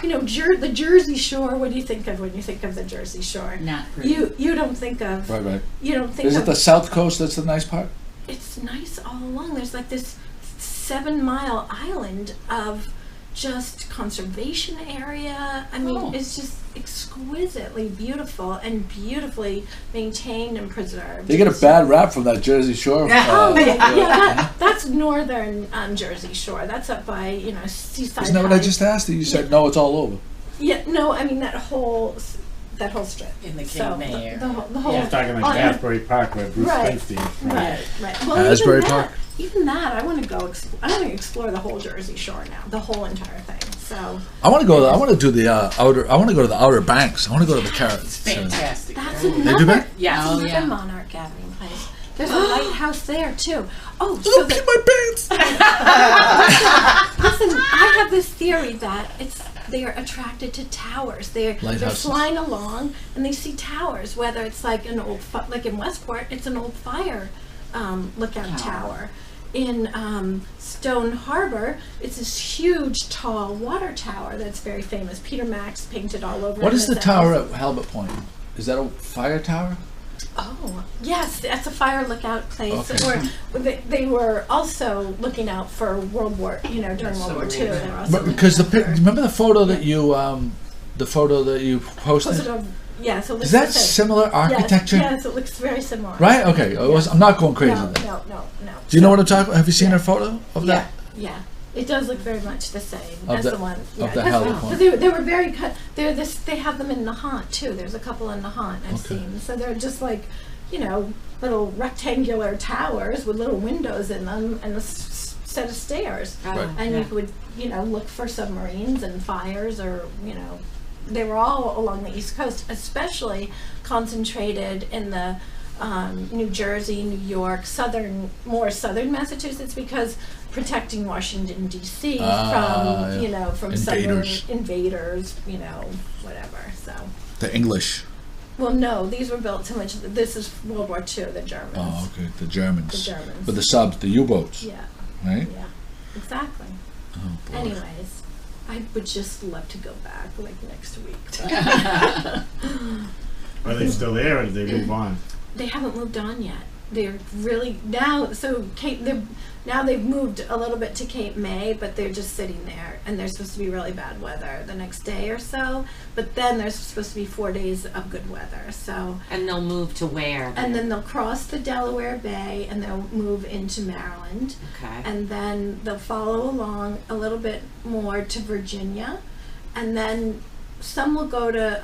You know, the Jersey Shore. What do you think of when you think of the Jersey Shore? Not pretty. You don't think of. Right. You don't think Is of. it the South Coast that's the nice part? It's nice all along. There's like this 7-mile island of just conservation area. I mean, it's just exquisitely beautiful and beautifully maintained and preserved. They get a bad rap from that Jersey Shore. Oh yeah, that's northern Jersey Shore. That's up by Seaside. Isn't that what I Heights. just asked you? You said no, it's all over. Yeah, no, I mean that whole strip In the So Cape May area. the whole. He's talking like on- Asbury Park where Bruce Right. Springsteen is from. Right. Well, Asbury even Park. that, even that, I want to go. I want to explore the whole Jersey Shore now, the whole entire thing. So I want to go. I want to do the outer. I want to go to the Outer Banks. I want to go to the Carrots. Fantastic. that's Very another. do that? Yeah. That's Oh, another yeah. Monarch gathering place. There's a lighthouse there too. Oh, so Look at my pants. listen, I have this theory that they are attracted to towers. They're Lighthouses. flying along and they see towers. Whether it's like an old, like in Westport, it's an old fire lookout tower. In Stone Harbor, it's this huge, tall water tower that's very famous. Peter Max painted all over. What it is the as a tower house. at Halibut Point? Is that a fire tower? Oh, yes, that's a fire lookout place. Okay. Or they were also looking out for World War, during World War II. They were also But because remember the photo that you posted? Yeah, so it looks Is that the same. similar architecture? Yes, it looks very similar. Right. Okay. I'm not going crazy No, then. no. Do you know what I'm talking about? Have you seen a photo of that? Yeah, it does look very much the same Of as the- the one. of the Halibut Because one. they were very cut. They have them in Nahant too. There's a couple in Nahant I've Okay. seen. So they're just like, little rectangular towers with little windows in them and a set of stairs. Right. And you would, look for submarines and fires or, they were all along the East Coast, especially concentrated in the New Jersey, New York, more southern Massachusetts, because protecting Washington D.C. from southern invaders, whatever. So, The English. well, no, these were built so much. This is World War II, the Germans. Oh, okay. The Germans. The Germans. But the subs, the U-boats. Yeah, Right. yeah, exactly. Oh boy. Anyways, I would just love to go back like next week. Are they still there or did they move on? They haven't moved on yet. They're really now. So they've moved a little bit to Cape May, but they're just sitting there, and there's supposed to be really bad weather the next day or so. But then there's supposed to be 4 days of good weather. So And they'll move to where? and then they'll cross the Delaware Bay and they'll move into Maryland, Okay. and then they'll follow along a little bit more to Virginia, and then some will go to,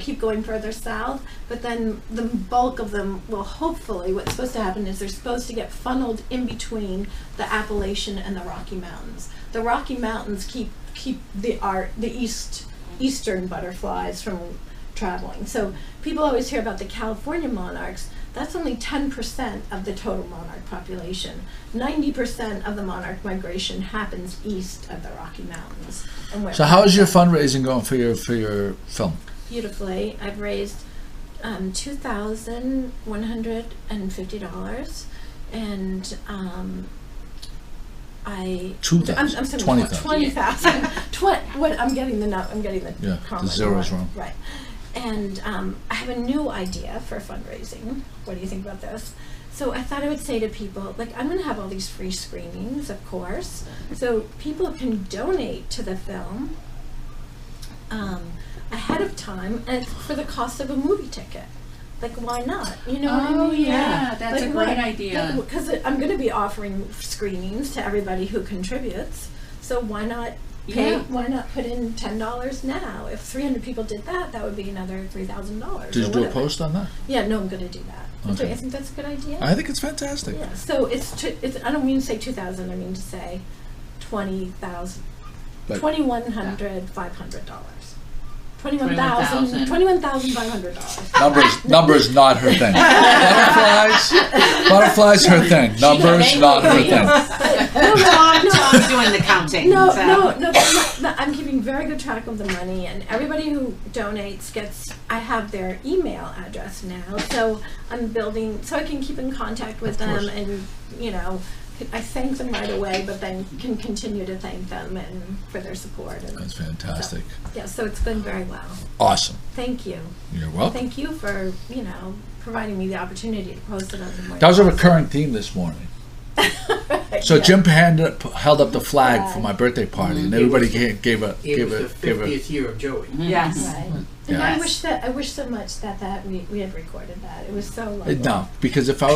keep going further south, but then the bulk of them will hopefully, what's supposed to happen is they're supposed to get funneled in between the Appalachian and the Rocky Mountains. The Rocky Mountains keep the eastern butterflies from traveling. So people always hear about the California monarchs. That's only 10% of the total monarch population. 90% of the monarch migration happens east of the Rocky Mountains. And So how is your fundraising going for your film? beautifully, I've raised $2,150, and I'm sorry, 20,000. 20,000. What I'm getting the note. I'm getting the Yeah, the comment zero's wrong. Right. And I have a new idea for fundraising. What do you think about this? So I thought I would say to people, like, I'm going to have all these free screenings, of course, so people can donate to the film ahead of time, and it's for the cost of a movie ticket. Like, why not? You know what I Oh, mean? yeah, that's a great idea. Because I'm going to be offering screenings to everybody who contributes. So why not pay. Yeah. Why not put in $10 now? If 300 people did that, that would be another $3,000. Did you do a post on that? Yeah, no, I'm going to do that. Okay. I think that's a good idea. I think it's fantastic. Yeah. So it's I don't mean to say 2,000. I mean to say 20,000, But- $2,100, $500. $21,000. $21,500. Numbers not her thing. Butterflies her thing. Numbers not her thing. Tom's doing the counting. No, so. no, I'm keeping very good track of the money, and everybody who donates gets, I have their email address now, so I'm building, so I can keep in contact with Of course. them, and, you know, I thank them right away, but then can continue to thank them and for their support. And That's fantastic. yeah, so it's been very well. Awesome. Thank you. You're welcome. Thank you for, you know, providing me the opportunity to post it on the morning. That was a recurring theme this morning. So Yeah. Jim held up the flag for my birthday party, and everybody gave a. It was the 50th year of Joey. Yes. Right. And Yes. I wish so much that we had recorded that. It was so lovely. No, because if we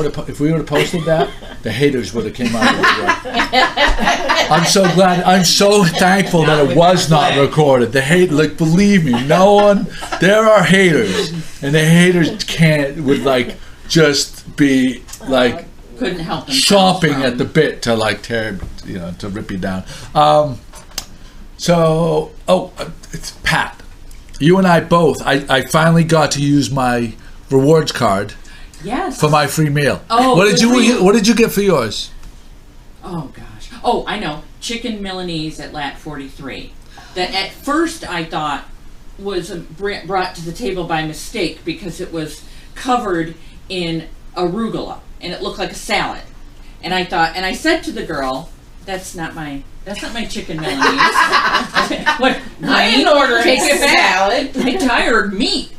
would have posted that, the haters would have came out of the woodwork. I'm so glad. I'm so thankful that it was not recorded. The hate, like, believe me, no one. There are haters, and the haters would like just be like Couldn't help themselves. chomping at the bit to like tear, to rip you down. It's Pat. You and I both. I finally got to use my rewards card Yes. for my free meal. Oh, what did good for you. What did you get for yours? Oh gosh. Oh, I know. Chicken Milanese at Lat 43. That at first I thought was brought to the table by mistake because it was covered in arugula and it looked like a salad. And I thought, and I said to the girl, "That's not my chicken Milanese." What? I didn't order Take any it back. salad. I tired meat,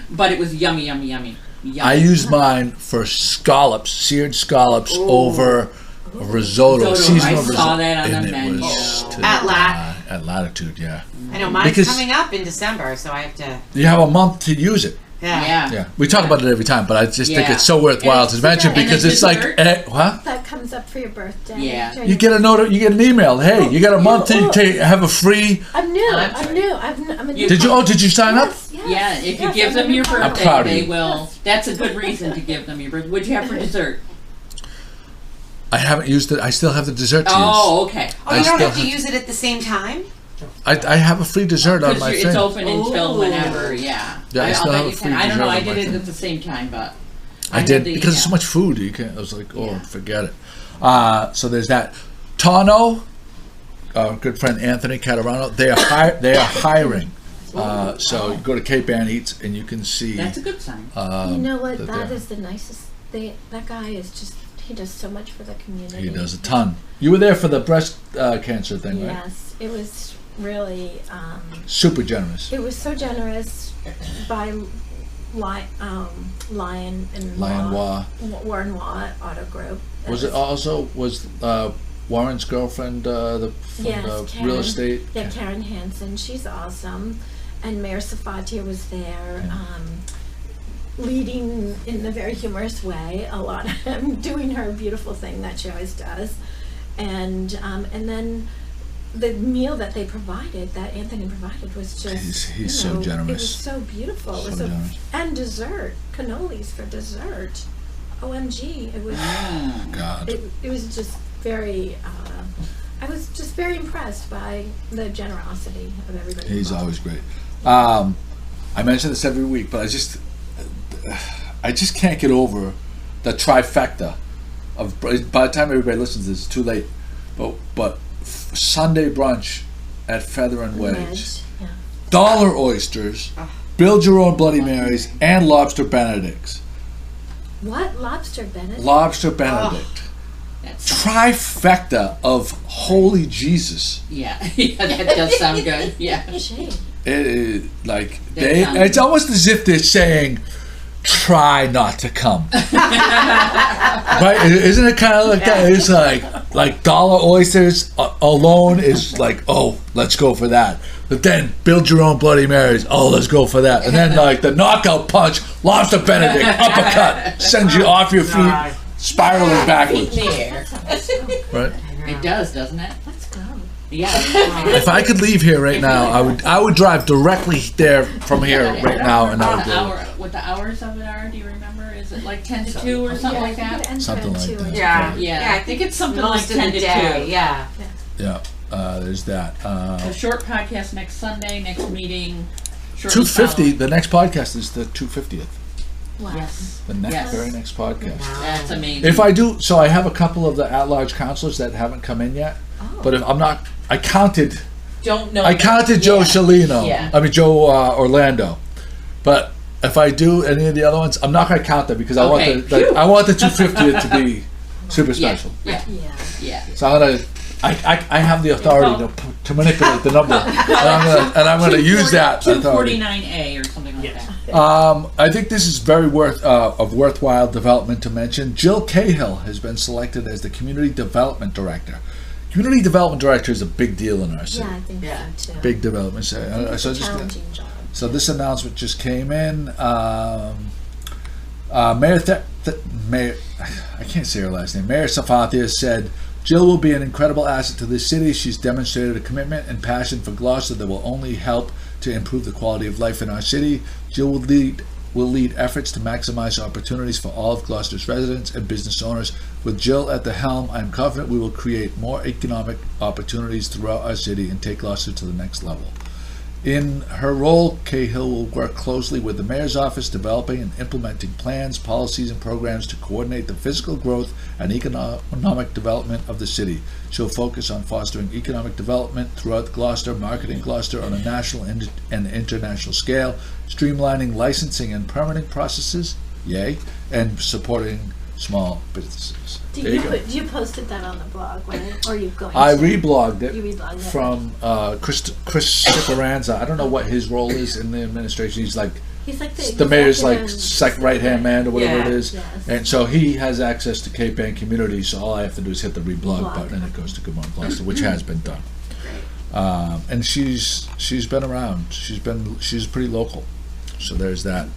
But it was yummy, yummy, yummy. I used mine for scallops, seared scallops over a risotto. Risotto. Seasonal I saw risotto. that on And the it menu. was to At die. At Latitude, yeah. I know mine's Because- coming up in December, so I have to. You have a month to use it. Yeah. Yeah, we talk about it every time, but I just think Yeah. it's so worthwhile to mention And because the it's like, dessert? what? That comes up for your birthday. Yeah. during You get a note, you get an email. Hey, you got a month to have a free. I'm new. I'm I'm sorry. new. I'm a new. Did you sign up? Yes, yes, Yeah, if you yes, give I'm them a your new I'm birthday, proud of they you. will. That's a good reason to give them your birthday. What'd you have for dessert? I haven't used it. I still have the dessert to Oh, okay. Oh, I you don't still have to have- use it at the same time? use. I have a free dessert on Because my it's thing. open until Ooh. whenever, yeah. Yeah, I I'll still bet have you a can. free I don't know, dessert I on my did it thing. at the same time, but. I had did the, because there's so much food. You can't. I was like, Yeah. forget it. So there's that. Tonno, our good friend Anthony Caturano. They are hiring. So you go to Cape Ann Eats and you can see. That's a good sign. You know what? that That they're- is the nicest. That guy is just. He does so much for the community. He does a ton. You were there for the breast cancer thing, right? Yes, it was really. Super generous. It was so generous by Lion and Lion Wah. Warren Watt Auto Group. That Was it also Warren's girlfriend from Yes, the Karen. real estate? Yeah, Karen Hansen. She's awesome. And Mayor Safatia was there, leading in a very humorous way, a lot doing her beautiful thing that she always does. And then the meal that they provided, that Anthony provided, was just He's so generous. It was so beautiful. It was So generous. and dessert, cannolis for dessert. OMG! It was. God. It was just very. I was just very impressed by the generosity of everybody. He's involved. always great. I mention this every week, but I just can't get over the trifecta of. By the time everybody listens to this, it's too late. But Sunday brunch at Feather and Wedge, Yeah. dollar oysters, build your own Bloody Marys, and lobster Benedicts. What lobster Benedict? Lobster Benedict. That's, Trifecta of holy Jesus. yeah, that does sound good. Yeah. Shame. It is like That sounds it's almost as if they're saying, "Try not to come." Right? Isn't it kind of like that? It's like dollar oysters alone is like, oh, let's go for that. But then build your own Bloody Marys. Oh, let's go for that. And then like the knockout punch, lobster Benedict uppercut sends you off your feet, spiraling backwards. There. That sounds so good. Right? It does, doesn't it? Let's go. Yeah. If I could leave here right now, I would drive directly there from here right now, and I would do it. What the hours of it are? Do you remember? Is it like 10 to 2 or something like that? Something like that. Yeah, I think it's something like most of 10 the to day. 2. Yeah. Yeah, there's that. A short podcast next Sunday, next meeting. 250. The next podcast is the 250th. Wow. Yes. The next, Yes. very next podcast. That's amazing. If I do, so I have a couple of the at-large counselors that haven't come in yet. Oh. But if I'm not, I counted Don't know. Joe Shalino. Yeah. I mean Joe Orlando. But if I do any of the other ones, I'm not going to count them because I Okay. want I want the 250th to be super special. Yeah. Yeah. Yeah. So I'm gonna. I have the authority to manipulate the number, and I'm gonna use that authority. 249A or something like Yes. that. I think this is very worthwhile development to mention. Jill Cahill has been selected as the Community Development Director. Community Development Director is a big deal in our city. Yeah, I think so too. Big development. So, It's a challenging job. so this announcement just came in. Mayor, I can't say her last name. Mayor Safathia said, Jill will be an incredible asset to this city. She's demonstrated a commitment and passion for Gloucester that will only help to improve the quality of life in our city. Jill will lead efforts to maximize opportunities for all of Gloucester's residents and business owners. With Jill at the helm, I am confident we will create more economic opportunities throughout our city and take Gloucester to the next level. In her role, Cahill will work closely with the Mayor's Office, developing and implementing plans, policies, and programs to coordinate the physical growth and economic development of the city. She'll focus on fostering economic development throughout Gloucester, marketing Gloucester on a national and international scale, streamlining licensing and permitting processes, yay, and supporting small businesses. You posted that on the blog, right? Or you going I to? reblogged it You reblogged it. from Chris Cicaranza. I don't know what his role is in the administration. He's like the mayor's like second right-hand man or whatever it is. Yes. And so he has access to Cape Ann community, so all I have to do is hit the reblog button and it goes to Good Morning Gloucester, which has been done. And she's been around. She's pretty local. So there's that.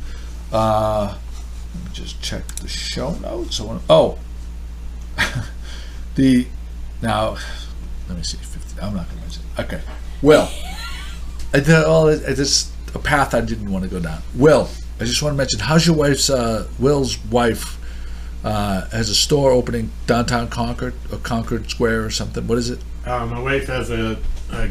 Let me just check the show notes. Now, let me see. 50, I'm not going to mention. Okay, Will. It's a path I didn't want to go down. Will, I just want to mention. How's your wife's? Will's wife has a store opening downtown Concord, or Concord Square, or something. What is it? My wife has a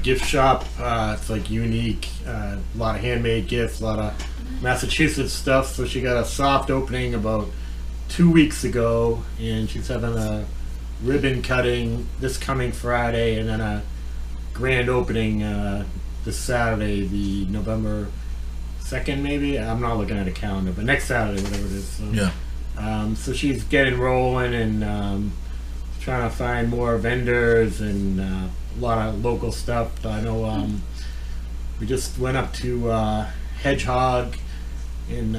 gift shop. It's like unique. A lot of handmade gifts. A lot of Massachusetts stuff. So she got a soft opening about 2 weeks ago, and she's having a ribbon cutting this coming Friday, and then a grand opening this Saturday, the November 2nd, maybe. I'm not looking at a calendar, but next Saturday, whatever it is. So, Yeah. So she's getting rolling and trying to find more vendors and a lot of local stuff. I know we just went up to Hedgehog in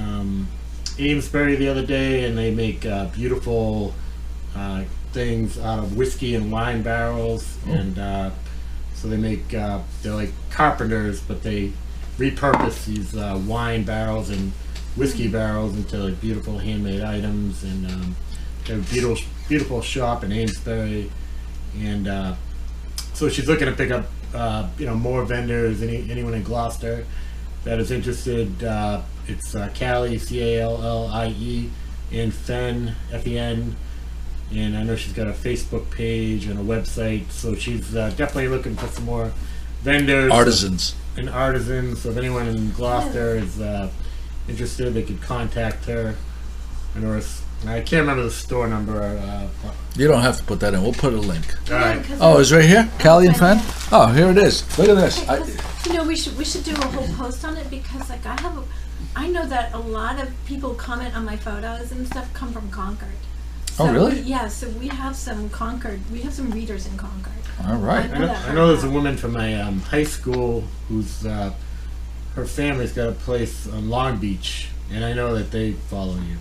Amesbury the other day, and they make beautiful things out of whiskey and wine barrels. And so they make they're like carpenters, but they repurpose these wine barrels and whiskey barrels into like beautiful handmade items. And they have a beautiful shop in Amesbury, and so she's looking to pick up more vendors, anyone in Gloucester that is interested. It's Callie, Callie, and Fen, Fen, and I know she's got a Facebook page and a website, so she's definitely looking for some more vendors, Artisans. and artisans. So if anyone in Gloucester is interested, they could contact her. I can't remember the store number. You don't have to put that in. We'll put a link. All right. Oh, it's right here? Callie and Fen? Oh, here it is. Look at this. We should do a whole post on it, because like I know that a lot of people comment on my photos and stuff come from Concord. So Oh, really? So we have some Concord. We have some readers in Concord. All right. I know there's a woman from my high school who's her family's got a place on Long Beach, and I know that they follow you.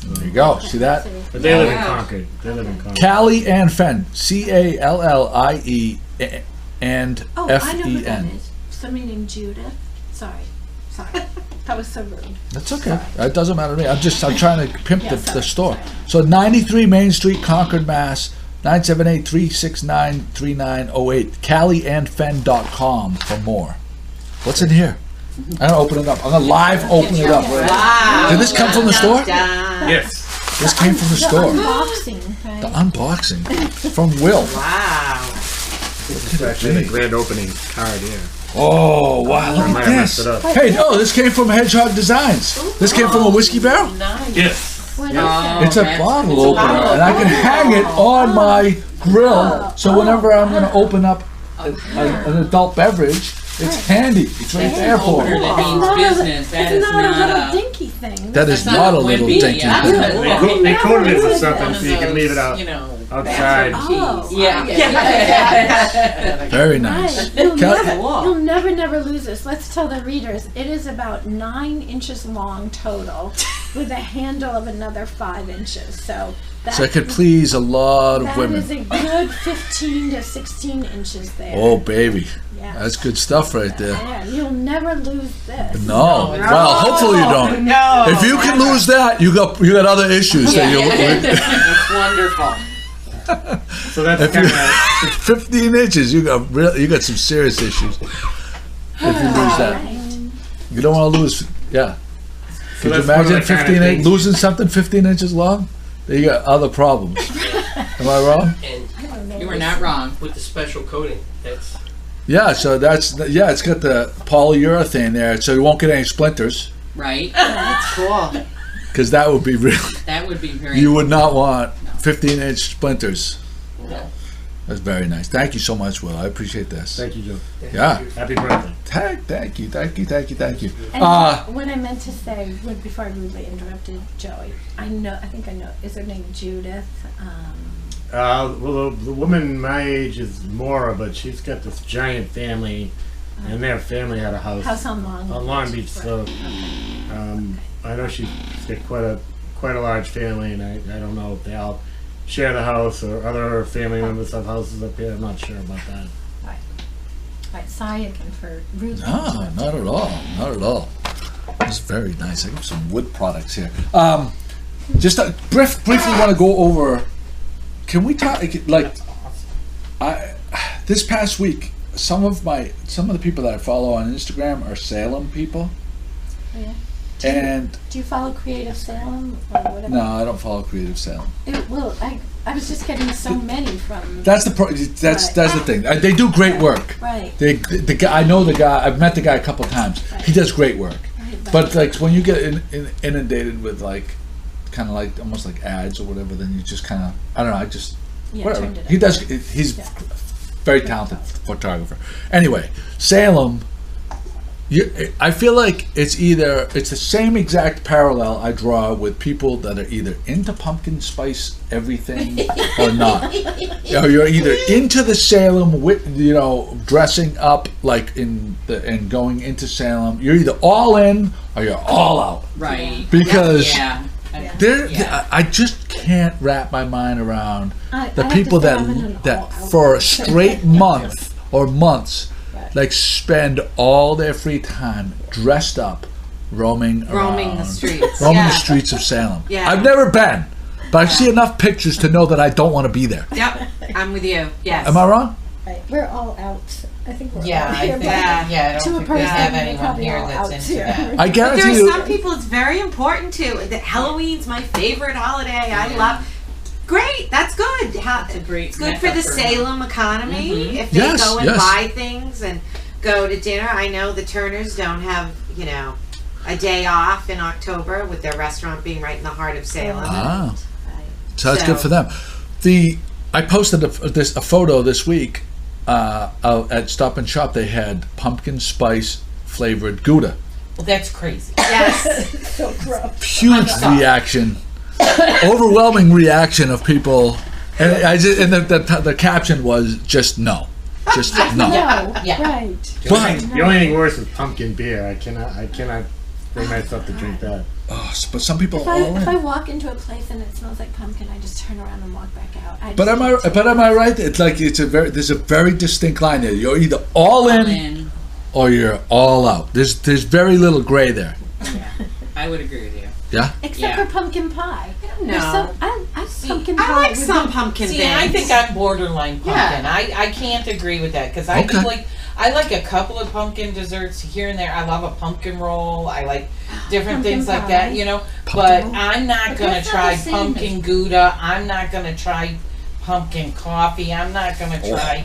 There you go. See that? But they live in Yeah. Concord. They live in Concord. Callie and Fen. Callie and Oh, I know who that Fen. is. Somebody named Judith. Sorry. That was so rude. That's okay. It doesn't matter to me. I'm trying to pimp Yeah, the sorry, store. sorry. So 93 Main Street, Concord, Mass. 978-369-3908. CallieandFen.com for more. What's in here? I'm going to open it up. I'm going to live open it up. Right? Wow. Did this come from the store? Yes. This came from the store. Unboxing, right? The unboxing from Will. Wow. This is actually a grand opening card here. Oh, wow, I look might at have messed this. it up. Hey, no, this came from Hedgehog Designs. This came from a whiskey barrel? Nice. Yes. What is Oh, it? It's a that's- bottle it's a opener, bottle and I can hang it on my grill. So whenever I'm going to open up an adult beverage, it's handy. It's right there for Opener me. that means business. That It's is not a little not a. dinky thing. That is That's not a not little wimpy, dinky yeah. thing. They coated it with something One so of you can leave it those, out you know, outside. Oh, Yeah. Very nice. Right. You'll Cal- never lose this. Let's tell the readers. It is about 9 inches long total, with a handle of another 5 inches. So that, So it could please a lot of that women. is a good 15 to 16 inches there. Oh, baby. yeah. That's good stuff right there. Yeah, you'll never lose this. No. Well, hopefully you don't. No. If you can lose that, you got other issues that you. It's wonderful. So that's If kind you of 15 inches, you got some serious issues. If you lose that, you don't want to lose. Yeah. Could you that's one of imagine the kind of 15 things- losing something 15 inches long? Then you got other problems. Am I wrong? And You are not wrong. with the special coating, that's Yeah. So it's got the polyurethane there, so you won't get any splinters. Right? Cool. Because that would be real. That would be very. You would not want 15-inch splinters. No. That's very nice. Thank you so much, Will. I appreciate this. thank you, Joe. Yeah. Happy birthday. Thank you. And what I meant to say before I rudely interrupted Joey, I think I know. Is her name Judith? Well, the woman my age is Maura, but she's got this giant family, and their family had a house on Long Long Beach. So I know she's got quite a large family, and I don't know if they all share the house or other family members have houses up here. I'm not sure about that. Right, sorry again for rudely No, interrupting. not at all. Not at all. It's very nice. I got some wood products here. Just briefly want to go over. Can we talk this past week? Some of the people that I follow on Instagram are Salem people, Yeah. and Do you follow Creative Salem or whatever? no, I don't follow Creative Salem. I was just getting so many from. That's the that's the thing. They do great work. Right. The guy, I know the guy. I've met the guy a couple of times. He does great work. Right, But like when you get inundated with kind of like almost like ads or whatever, then you just kind of I don't know. I just Yeah, whatever. turned it He up. does. He's very talented photographer. Anyway, Salem. I feel like it's the same exact parallel I draw with people that are either into pumpkin spice everything or not. You're either into the Salem with dressing up and going into Salem. You're either all in or you're all out. Right. Because Yeah. I just can't wrap my mind around I the have people to say I'm in an that all-out. for a straight month or months spend all their free time dressed up roaming The streets. roaming Yeah. the streets of Salem. Yeah. I've never been, but I see enough pictures to know that I don't want to be there. Yep. I'm with you. Yes. Am I wrong? Right. We're all out. I think we're Yeah, all I here. think, but I to don't a think we person, have we're anyone probably here all that's out into here. that. I But guarantee there are you. some people it's very important to. That Halloween's my favorite holiday. I love. Great, that's good. It's a great. It's good for the mecca Salem economy. Mhm. If they Yes, go and yes. buy things and go to dinner. I know the Turners don't have, a day off in October with their restaurant being right in the heart of Salem. Ah, Right. so that's good for them. I posted a photo this week at Stop and Shop. They had pumpkin spice flavored Gouda. Well, that's crazy. Yes. So gross. Huge reaction, overwhelming reaction of people, and the caption was just no, just no. No. Yeah. Right. The only thing worse is pumpkin beer. I cannot bring myself to drink that. Oh, but some people If are all I in. walk into a place and it smells like pumpkin, I just turn around and walk back out. But am I right? It's like there's a very distinct line there. You're either all in or you're all out. There's very little gray there. I would agree with you. Yeah. Except Yeah. for pumpkin pie. No. I pumpkin I pie like would some be- pumpkin See, things. I think I'm borderline pumpkin. Yeah. I can't agree with that because I do Okay. I like a couple of pumpkin desserts here and there. I love a pumpkin roll. I like different Pumpkin things like pie. that, you know. Pumpkin But roll? I'm not But gonna that's not try the same pumpkin Gouda. I'm not gonna try pumpkin coffee. I'm not gonna try,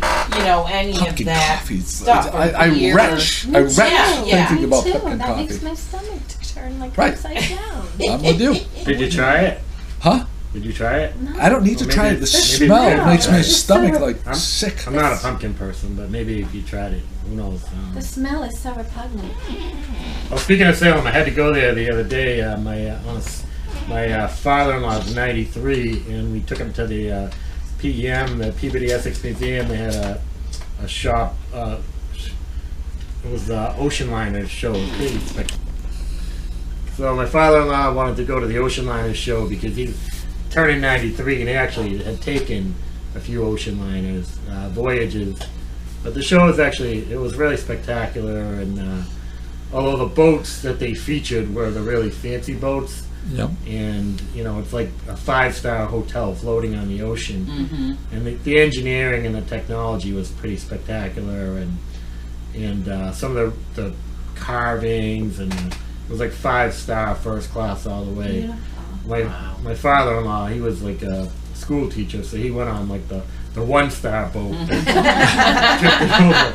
any of Pumpkin that coffee. stuff. I Weird. retch. Me I retch too. Yeah. thinking Me about too. pumpkin That makes coffee. my stomach turn like Right. upside down. I'm with you. Did you try it? Huh? Did you try it? I don't need to Well, try maybe it. The it's- maybe smell it's- makes my It's stomach so- like I'm- sick. I'm not a pumpkin person, but maybe if you tried it, who knows? The smell is so repugnant. Well, speaking of Salem, I had to go there the other day. My father-in-law was 93, and we took him to the PEM, the Peabody Essex Museum. They had a shop. It was Ocean Liners show. It was pretty spectacular. So my father-in-law wanted to go to the Ocean Liners show because he's turning 93, and he actually had taken a few ocean liners, voyages. But the show was it was really spectacular, and although the boats that they featured were the really fancy boats, Yep. and it's like a 5-star hotel floating on the ocean, Mm-hmm. and the engineering and the technology was pretty spectacular, and some of the carvings, and it was like 5-star first class all the way. My father-in-law, he was like a school teacher, so he went on like the 1-star boat. Drifted over.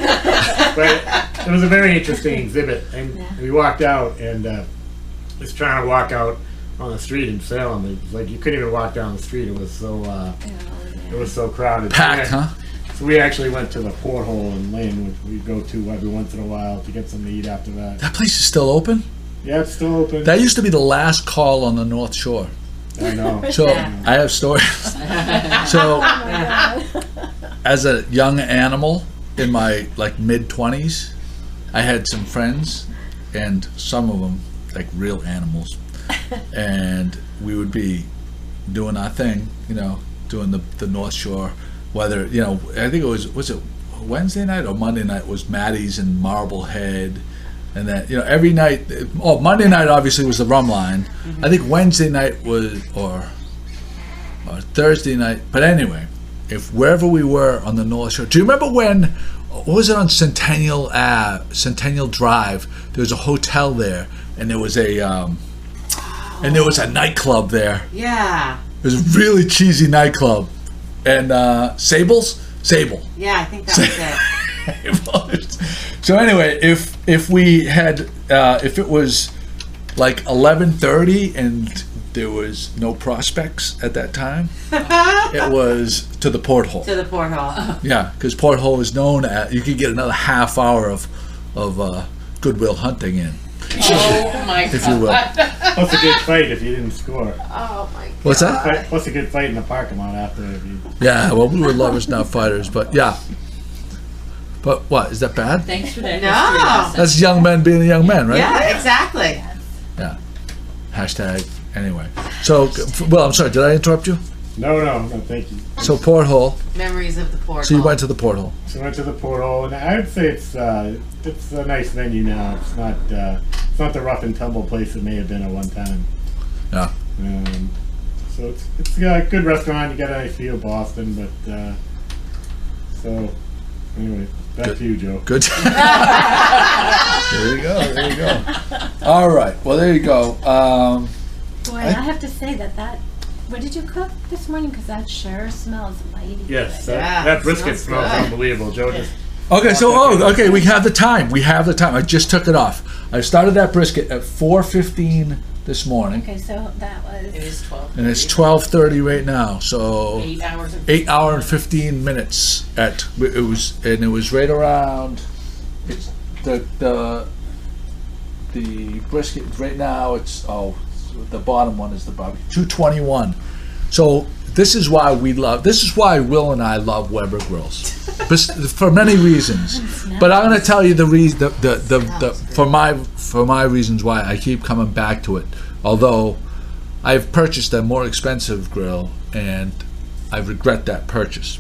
But it was a very interesting exhibit, and we walked out, and was trying to walk out on the street in Salem. It was like you couldn't even walk down the street. It was so crowded. Packed, huh? So we actually went to the Porthole in Lynn, which we go to every once in a while to get something to eat after that. That place is still open? Yeah, it's still open. That used to be the last call on the North Shore. I know. So I have stories. So Oh my god. as a young animal in my mid-20s, I had some friends, and some of them like real animals, and we would be doing our thing, doing the North Shore. Whether I think it was it Wednesday night or Monday night was Maddie's and Marblehead. And then, every night, Monday night obviously was the rum line. I think Wednesday night was, or Thursday night. But anyway, if wherever we were on the North Shore, do you remember when, what was it on Centennial Drive? There was a hotel there, and there was a nightclub there. Yeah. It was a really cheesy nightclub. And Sable? Yeah, I think that was it. So anyway, if we had if it was like 11:30 and there was no prospects at that time, it was to the Porthole. To the Porthole. Yeah, because Porthole is known as you could get another half hour of Goodwill Hunting in, Oh my god. if you will. Plus a good fight if you didn't score. Oh my god. What's that? Plus a good fight in the parking lot after if you. Yeah, well, we were lovers, not fighters, but yeah. But what, is that bad? Thanks for that No. history lesson. That's young men being a young man, right? Yeah, exactly. Yeah. Hashtag, anyway. So, well, I'm sorry, did I interrupt you? No, thank you. So, Porthole. Memories of the Porthole. So you went to the Porthole. So I went to the Porthole, and I would say it's a nice venue now. It's not the rough and tumble place it may have been at one time. Yeah. So it's a good restaurant. You got a nice view of Boston, but so anyway, back to you, Joe. Good. There you go. All right. Well, there you go. Boy, I have to say that. What did you cook this morning? Because that sure smells mighty Yes, good. that brisket smells smells good. unbelievable, Joe. Just Okay, so okay, we have the time. I just took it off. I started that brisket at 4:15 this morning, Okay, so that It was. is 12. and it's 12:30 right now. So 8 hours and 8 hour and 15 minutes it was right around. It's the brisket right now. It's the bottom one is the barbecue 221. So this is why Will and I love Weber grills, for many reasons. But I'm going to tell you the reason, for my reasons why I keep coming back to it. Although I've purchased a more expensive grill and I regret that purchase.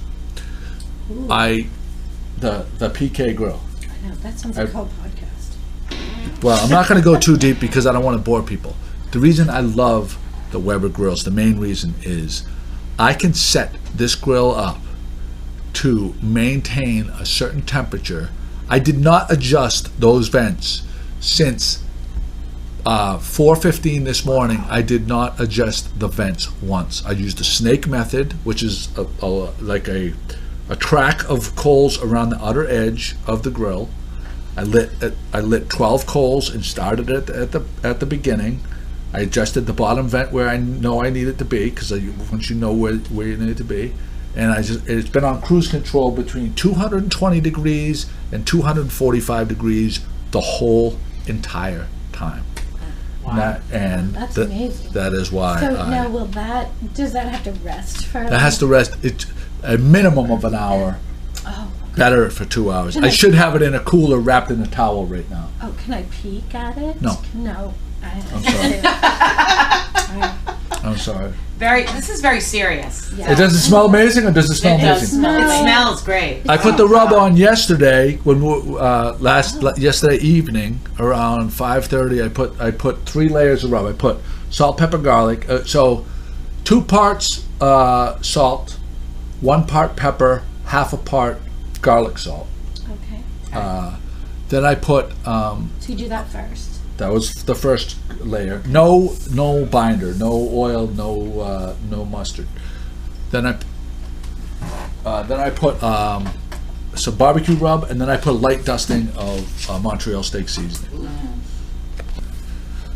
The PK grill. I know, that sounds like a whole podcast. Well, I'm not going to go too deep because I don't want to bore people. The reason I love the Weber grills. The main reason is I can set this grill up to maintain a certain temperature. I did not adjust those vents since 4:15 this morning. I did not adjust the vents once. I used the snake method, which is like a track of coals around the outer edge of the grill. I lit 12 coals and started it at the beginning. I adjusted the bottom vent where I know I need it to be, because once you know where you need it to be, and it's been on cruise control between 220 degrees and 245 degrees the whole entire time. Wow. That's amazing. That is why. So now does that have to rest for? That has to rest. It's a minimum of an hour. Oh. Better for 2 hours. Can I I- should have it in a cooler wrapped in a towel right now. Oh, can I peek at it? No. No. I'm sorry. I'm sorry. This is very serious. Yeah. It does it smell amazing, or does it smell It does amazing? smell. No. It smells great. I put the rub on yesterday when yesterday evening around 5:30. I put 3 layers of rub. I put salt, pepper, garlic. So 2 parts salt, 1 part pepper, half a part garlic salt. Okay. Then I put So you do that first. that was the first layer. No binder, no oil, no mustard. Then I put some barbecue rub, and then I put a light dusting of Montreal steak seasoning.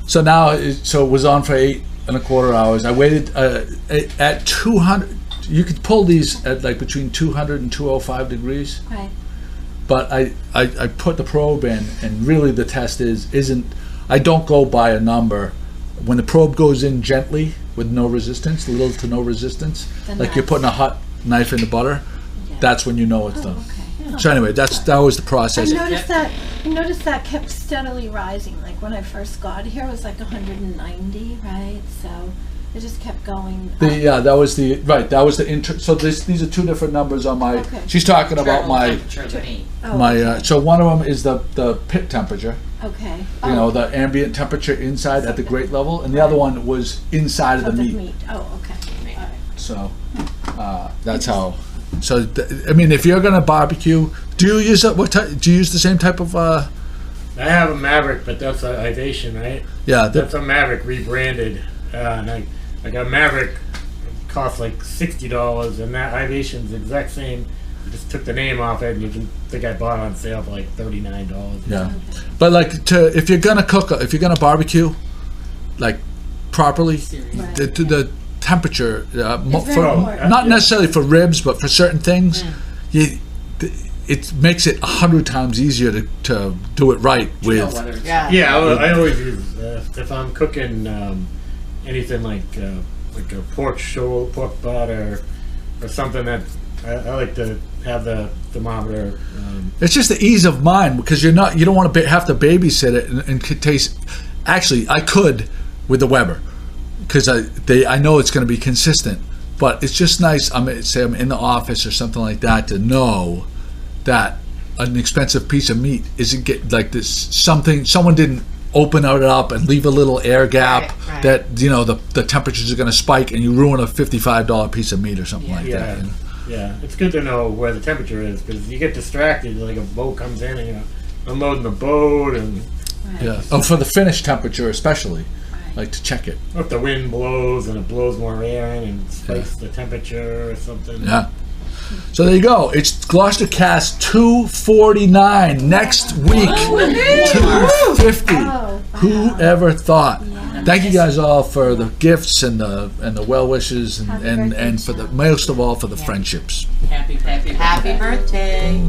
So now it was on for 8.25 hours. I waited at 200. You could pull these at like between 200 and 205 degrees. Okay. But I put the probe in, and really the test isn't. I don't go by a number. When the probe goes in gently with no resistance, little to no resistance, Then like you're that's- putting a hot knife in the butter, Yeah. that's when you know it's done. Okay. So anyway, that was the I process. noticed that kept steadily rising. Like when I first got here, it was like 190, right? So it just kept going. That was the So these are 2 different numbers on my. Okay. She's talking about my Temperature of the meat. Oh, So one of them is the pit temperature. okay. You know, the ambient temperature inside at the grate level, and the other one was inside of the meat. Oh, okay. All right. So that's how. So I mean, if you're gonna barbecue, do you use do you use the same type of? I have a Maverick, but that's an Ivation, right? Yeah, That's a Maverick rebranded. And I got Maverick, cost like $60, and that Ivation's the exact same. I just took the name off it, and you can think I bought it on sale for like $39. yeah. But like if you're gonna cook, if you're gonna barbecue, like properly, Right. the temperature It's very for important. not necessarily for ribs, but for certain things, it makes it 100 times easier to do it right You know with. whether it's Yeah, I always use if I'm cooking anything like a pork shoulder, pork butt, or something that I like to have the thermometer. It's just the ease of mind, because you don't want to have to babysit it and taste. Actually, I could with the Weber, because I know it's going to be consistent. But it's just nice. I'm in the office or something like that, to know that an expensive piece of meat isn't get like this. Someone didn't open it up and leave a little air gap Right. that the temperatures are going to spike, and you ruin a $55 piece of meat or something like that. You know? Yeah, it's good to know where the temperature is, because you get distracted. Like a boat comes in, and you're unloading the boat, and Yeah. Oh, for the finished temperature especially, like to check it. if the wind blows and it blows more air in and spikes the temperature or something. Yeah. So there you go. It's GloucesterCast 249 next week. 250. Oh, wow. Whoever thought? Yeah. Thank you guys all for the gifts and the well wishes, Happy and birthday, for the Sean. most of all for the friendships. happy birthday. Happy birthday.